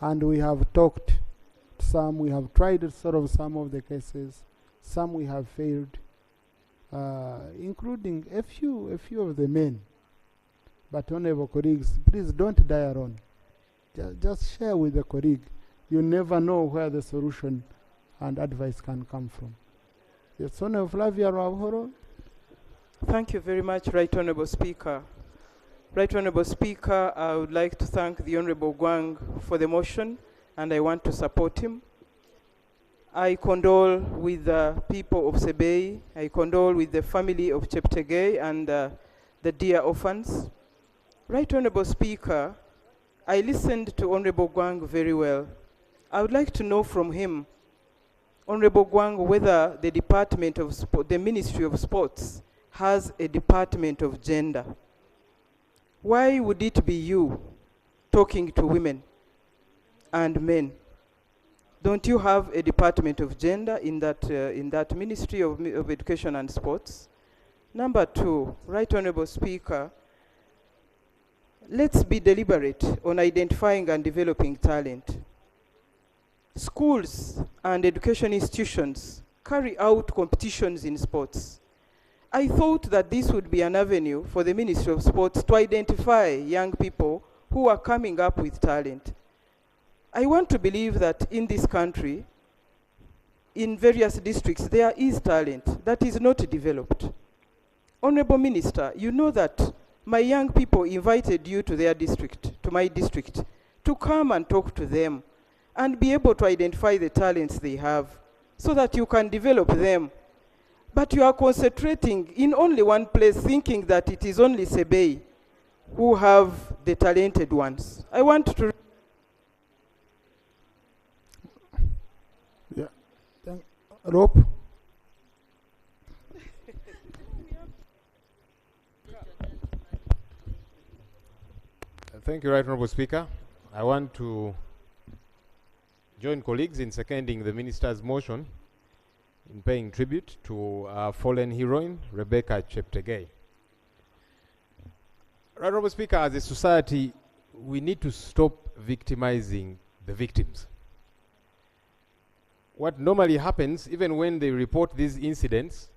and we have talked to some, we have tried to solve some of the cases, some we have failed, including a few of the men. But honorable colleagues, please don't die alone. Just share with the colleague. You never know where the solution and advice can come from. Yes, Honorable Flavia Ravhoro. Thank you very much, Right Honorable Speaker. Right Honorable Speaker, I would like to thank the Honorable Gwang for the motion, and I want to support him. I condole with the people of Sebei. I condole with the family of Cheptegei and the dear orphans. Right Honorable Speaker, I listened to Honorable Gwang very well. I would like to know from him, Honorable Gwang, whether the Department of the Ministry of Sports has a Department of Gender. Why would it be you talking to women and men? Don't you have a Department of Gender in that Ministry of Education and Sports? Number two, Right Honorable Speaker, let's be deliberate on identifying and developing talent. Schools and education institutions carry out competitions in sports. I thought that this would be an avenue for the Ministry of Sports to identify young people who are coming up with talent. I want to believe that in this country, in various districts, there is talent that is not developed. Honorable Minister, you know that my young people invited you to their district, to my district, to come and talk to them and be able to identify the talents they have so that you can develop them. But you are concentrating in only one place, thinking that it is only Sebei who have the talented ones. I want to... Yeah. Rope. Thank you, Right Honorable Speaker. I want to join colleagues in seconding the Minister's motion in paying tribute to our fallen heroine, Rebecca Cheptegei. Right Honorable Speaker, as a society, we need to stop victimizing the victims. What normally happens, even when they report these incidents,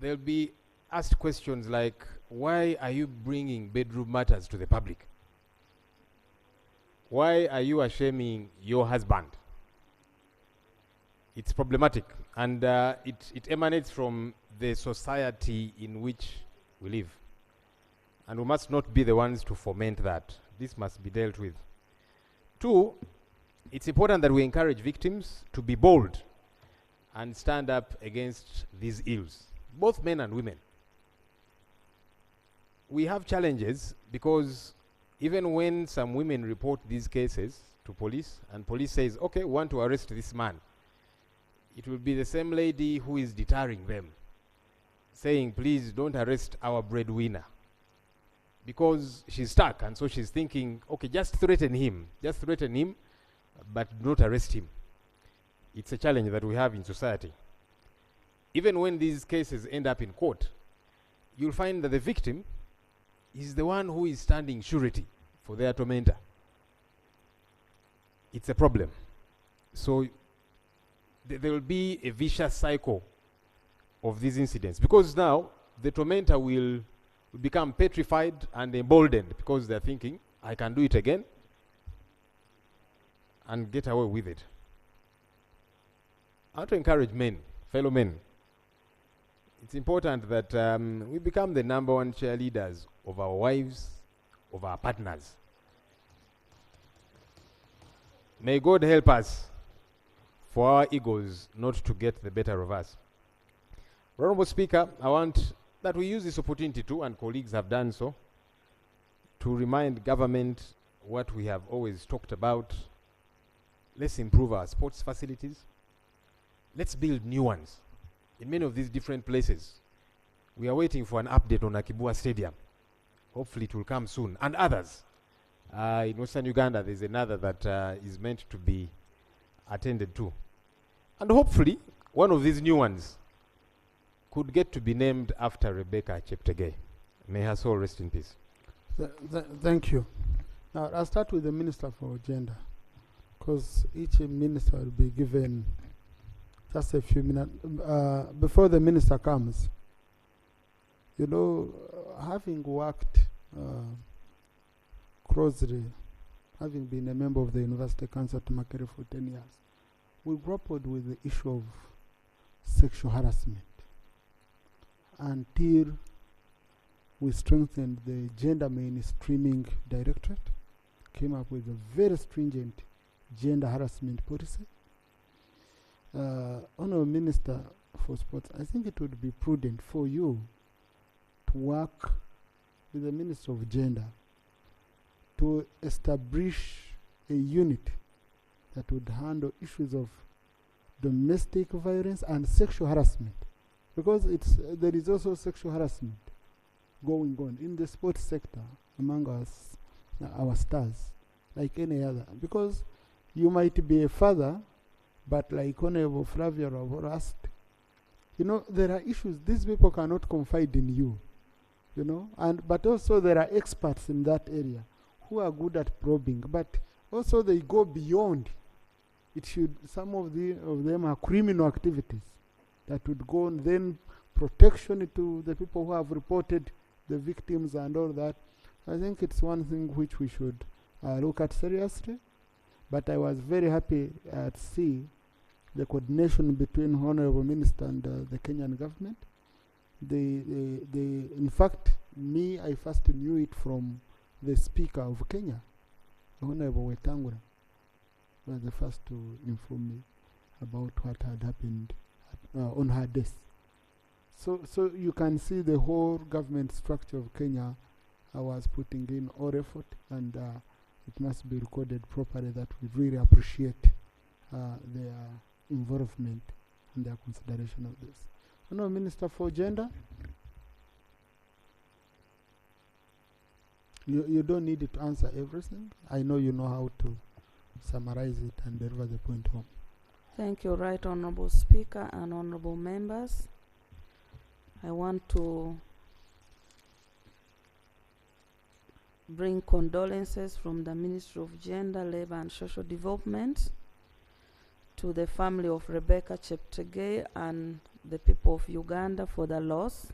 they'll be asked questions like, why are you bringing bedroom matters to the public? Why are you shaming your husband? It's problematic, and it emanates from the society in which we live. And we must not be the ones to foment that. This must be dealt with. Two, it's important that we encourage victims to be bold and stand up against these ills, both men and women. We have challenges because even when some women report these cases to police and police says, okay, we want to arrest this man, it will be the same lady who is deterring them, saying, please don't arrest our breadwinner. Because she's stuck, and so she's thinking, okay, just threaten him, but don't arrest him. It's a challenge that we have in society. Even when these cases end up in court, you'll find that the victim is the one who is standing surety for their tormentor. It's a problem. So there will be a vicious cycle of these incidents, because now the tormentor will become petrified and emboldened because they're thinking, I can do it again and get away with it. I want to encourage men, fellow men. It's important that we become the number one cheerleaders of our wives, of our partners. May God help us for our egos not to get the better of us. Honorable Speaker, I want that we use this opportunity too, and colleagues have done so, to remind government what we have always talked about. Let's improve our sports facilities. Let's build new ones in many of these different places. We are waiting for an update on Akibua Stadium. Hopefully it will come soon. And others. In Western Uganda, there's another that is meant to be attended to. And hopefully, one of these new ones could get to be named after Rebecca Cheptegei. May her soul rest in peace. Thank you. Now, I'll start with the Minister for Gender, because each minister will be given just a few minutes. Before the minister comes, you know, having worked closely, having been a member of the University Council at Makere for 10 years, we grappled with the issue of sexual harassment until we strengthened the gender mainstreaming directorate, came up with a very stringent gender harassment policy. Honorable Minister for Sports, I think it would be prudent for you to work with the Minister of Gender to establish a unit that would handle issues of domestic violence and sexual harassment, because there is also sexual harassment going on in the sports sector among us, our stars, like any other. Because you might be a father, but like Honorable Flavia asked, you know, there are issues. These people cannot confide in you, you know, but also there are experts in that area who are good at probing, but also they go beyond. Some of them are criminal activities that would go on, then protection to the people who have reported the victims and all that. I think it's one thing which we should look at seriously. But I was very happy to see the coordination between Honorable Minister and the Kenyan government. In fact, I first knew it from the Speaker of Kenya, Honorable Wetangula, was the first to inform me about what had happened on her desk. So you can see the whole government structure of Kenya was putting in all effort, and it must be recorded properly that we really appreciate their involvement and their consideration of this. Honorable Minister for Gender, you don't need to answer everything. I know you know how to summarize it and deliver the point home. Thank you, Right Honorable Speaker and Honorable Members. I want to bring condolences from the Ministry of Gender, Labor and Social Development to the family of Rebecca Cheptegei and the people of Uganda for the loss.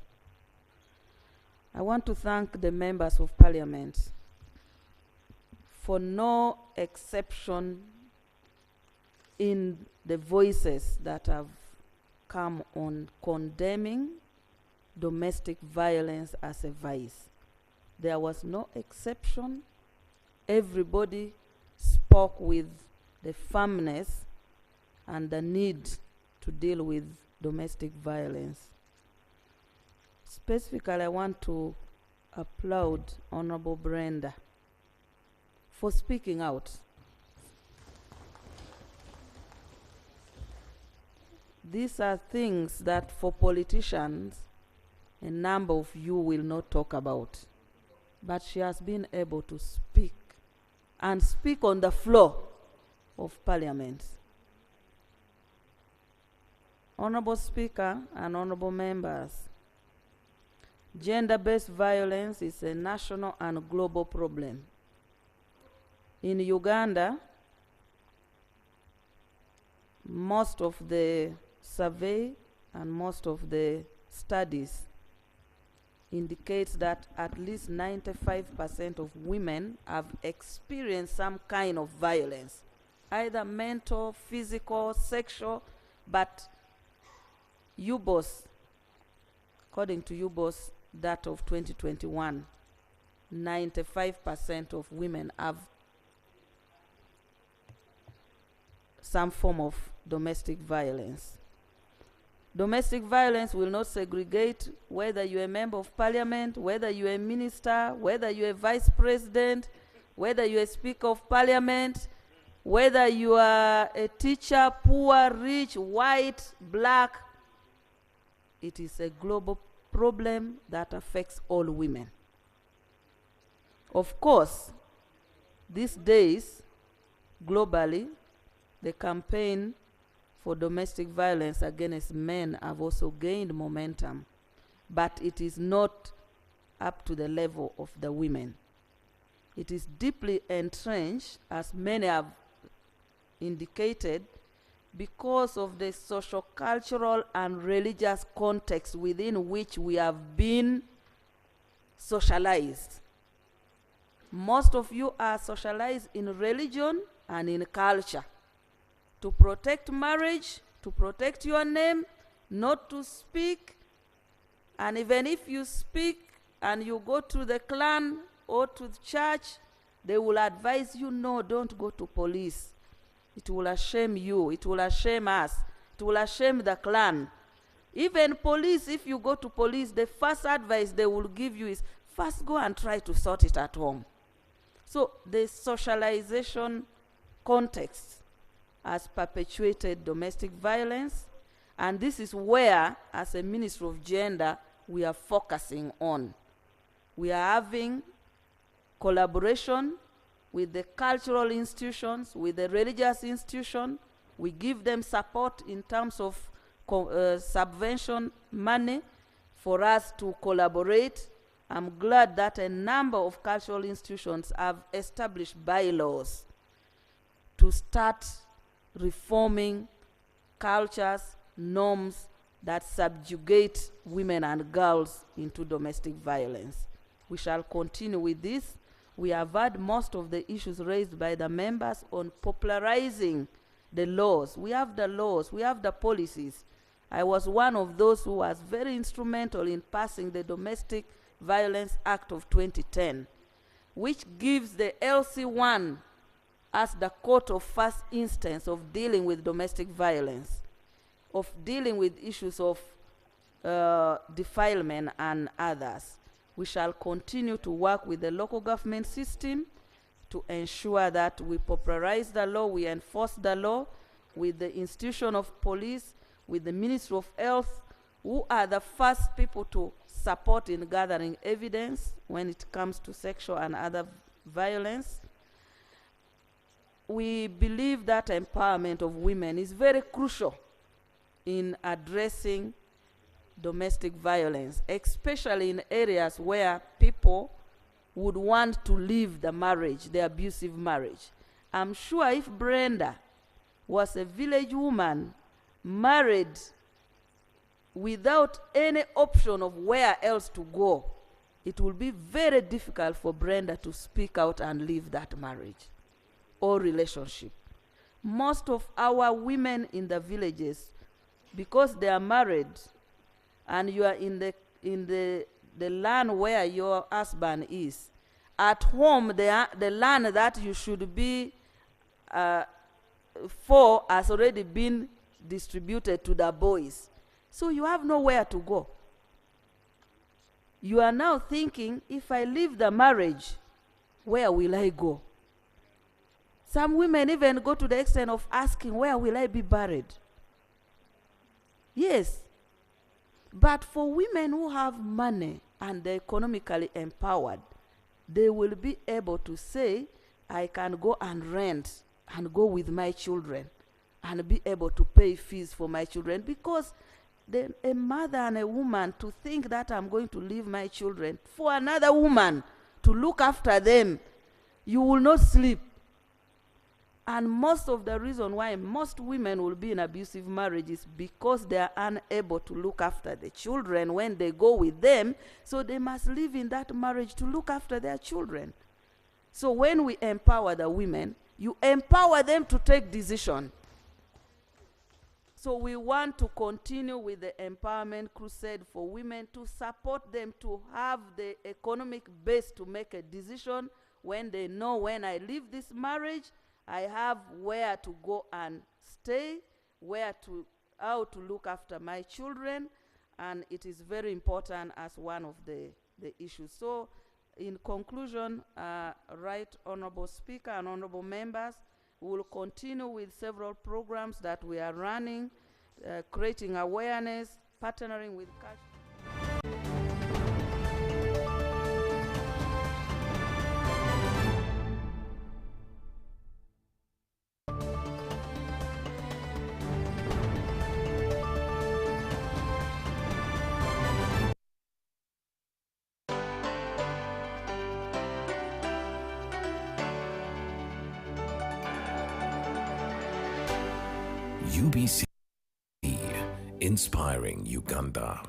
I want to thank the members of Parliament for no exception in the voices that have come on condemning domestic violence as a vice. There was no exception. Everybody spoke with the firmness and the need to deal with domestic violence. Specifically, I want to applaud Honorable Brenda for speaking out. These are things that for politicians, a number of you will not talk about. But she has been able to speak, and speak on the floor of Parliament. Honorable Speaker and honorable members, gender-based violence is a national and global problem. In Uganda, most of the survey and most of the studies indicates that at least 95% of women have experienced some kind of violence, either mental, physical, sexual, But UBOS, according to UBOS data of 2021, 95% of women have some form of domestic violence. Domestic violence will not segregate whether you're a member of parliament, whether you're a minister, whether you're a vice president, whether you're a speaker of parliament, whether you are a teacher, poor, rich, white, black. It is a global problem that affects all women. Of course, these days, globally, the campaign for domestic violence against men have also gained momentum, but it is not up to the level of the women. It is deeply entrenched, as many have indicated, because of the social, cultural, and religious context within which we have been socialized. Most of you are socialized in religion and in culture. To protect marriage, to protect your name, not to speak. And even if you speak and you go to the clan or to the church, they will advise you, no, don't go to police. It will shame you. It will shame us. It will shame the clan. Even police, if you go to police, the first advice they will give you is, first go and try to sort it at home. So the socialization context has perpetuated domestic violence, and this is where, as a Ministry of Gender, we are focusing on. We are having collaboration with the cultural institutions, with the religious institutions. We give them support in terms of subvention money for us to collaborate. I'm glad that a number of cultural institutions have established bylaws to start reforming cultures, norms that subjugate women and girls into domestic violence. We shall continue with this. We have had most of the issues raised by the members on popularizing the laws. We have the laws, we have the policies. I was one of those who was very instrumental in passing the Domestic Violence Act of 2010, which gives the LC1 as the court of first instance of dealing with domestic violence, of dealing with issues of defilement and others. We shall continue to work with the local government system to ensure that we popularize the law, we enforce the law with the institution of police, with the Ministry of Health, who are the first people to support in gathering evidence when it comes to sexual and other violence. We believe that empowerment of women is very crucial in addressing domestic violence, especially in areas where people would want to leave the marriage, the abusive marriage. I'm sure if Brenda was a village woman married without any option of where else to go, it will be very difficult for Brenda to speak out and leave that marriage or relationship. Most of our women in the villages, because they are married and you are in the land where your husband is, at home the land that you should be for has already been distributed to the boys. So you have nowhere to go. You are now thinking, if I leave the marriage, where will I go? Some women even go to the extent of asking, where will I be buried? Yes. But for women who have money and they're economically empowered, they will be able to say, I can go and rent and go with my children and be able to pay fees for my children, because a mother and a woman to think that I'm going to leave my children for another woman to look after them, you will not sleep. And most of the reason why most women will be in abusive marriages because they are unable to look after the children when they go with them, so they must live in that marriage to look after their children. So when we empower the women, you empower them to take decision. So we want to continue with the empowerment crusade for women, to support them to have the economic base to make a decision when they know, when I leave this marriage, I have where to go and stay, how to look after my children, and it is very important as one of the issues. So in conclusion, Right Honorable Speaker and Honorable Members, we will continue with several programs that we are running, creating awareness, partnering with cash. UBC, inspiring Uganda.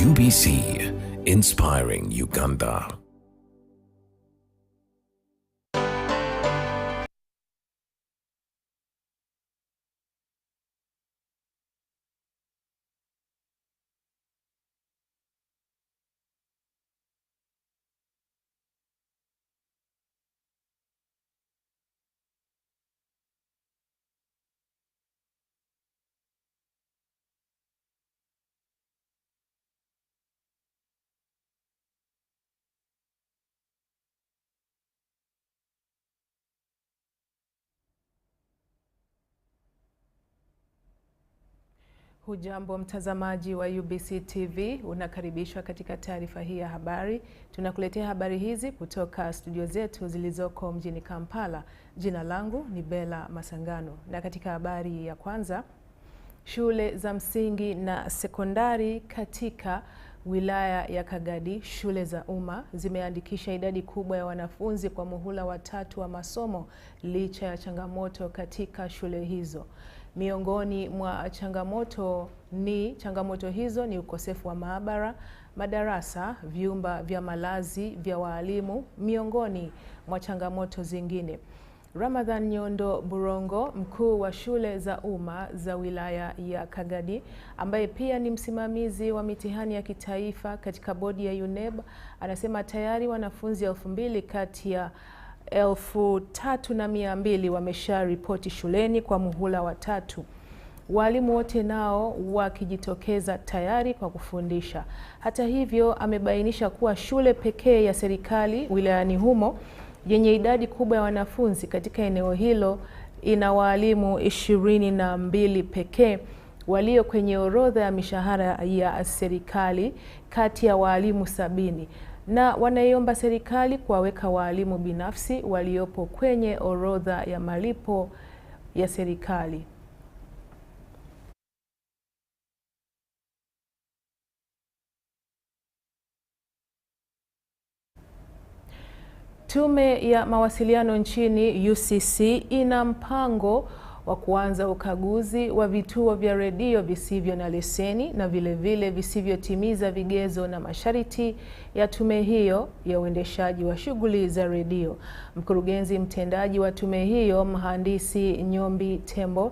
UBC, inspiring Uganda. Hujambo mtazamaji wa UBC TV, unakaribishwa katika taarifa hii ya habari. Tunakuletea habari hizi kutoka studio zetu zilizoko mjini Kampala. Jina langu ni Bella Masangano, na katika habari ya kwanza, shule za msingi na sekondari katika wilaya ya Kagadi, shule za umma zimeandikisha idadi kubwa ya wanafunzi kwa muhula wa 3 wa masomo licha ya changamoto katika shule hizo. Miongoni mwa changamoto hizo ni ukosefu wa maabara, madarasa, vyumba vya malazi vya walimu, miongoni mwa changamoto zingine. Ramadhan Nyondo Burongo, mkuu wa shule za umma za wilaya ya Kagadi, ambaye pia ni msimamizi wa mitihani ya kitaifa katika bodi ya UNEB, anasema tayari wanafunzi 2,000 kati ya 3,200 wamesha ripoti shuleni kwa muhula wa 3. Walimu wote nao wakijitokeza tayari kwa kufundisha. Hata hivyo, amebainisha kuwa shule pekee ya serikali wilayani humo yenye idadi kubwa ya wanafunzi katika eneo hilo ina walimu 22 pekee walio kwenye orodha ya mishahara ya serikali kati ya walimu 70, na wanaiomba serikali kuwaweka walimu binafsi waliopo kwenye orodha ya malipo ya serikali. Tume ya mawasiliano nchini UCC ina mpango wa kuanza ukaguzi wa vituo vya redio visivyo na leseni na vile visivyotimiza vigezo na masharti ya tume hiyo ya uendeshaji wa shughuli za redio. Mkurugenzi mtendaji wa tume hiyo, Mhandisi Nyombi Tembo,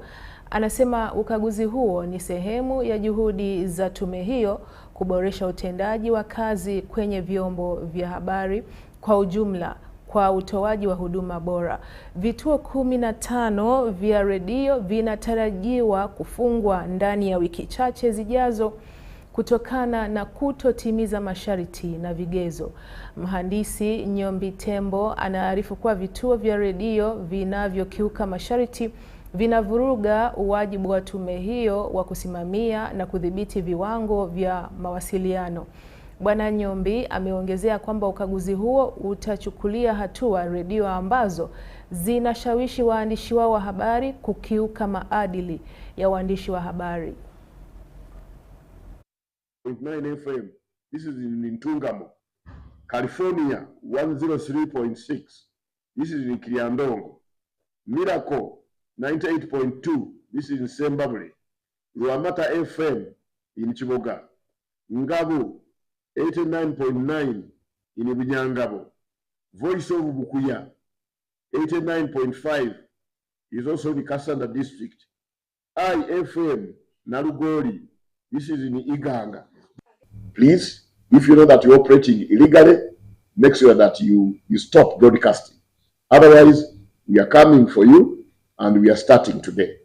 anasema ukaguzi huo ni sehemu ya juhudi za tume hiyo kuboresha utendaji wa kazi kwenye vyombo vya habari kwa ujumla kwa utoaji wa huduma bora. Vituo 15 vya redio vinatarajiwa kufungwa ndani ya wiki chache zijazo kutokana na kutotimiza masharti na vigezo. Mhandisi Nyombi Tembo anaarifu kuwa vituo vya redio vinavyokiuka masharti vinavuruga wajibu wa tume hiyo wa kusimamia na kudhibiti viwango vya mawasiliano. Bwana Nyombi ameongezea kwamba ukaguzi huo utachukulia hatua redio ambazo zinashawishi waandishi wao wa habari kukiuka maadili ya waandishi wa habari. 9 FM. This is in Ntungamo. California 103.6. This is in Kiliandongo. Miracle 98.2. This is in Sembabule. Ruamata FM in Chiboga. Ngabo 89.9 in Ibinyangabo. Voice of Bukuya 89.5 is also in Kasanda district. IFM Narugori. This is in Iganga. Please, if you know that you're operating illegally, make sure that you stop broadcasting. Otherwise, we are coming for you and we are starting today.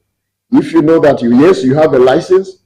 If you know that you have a license,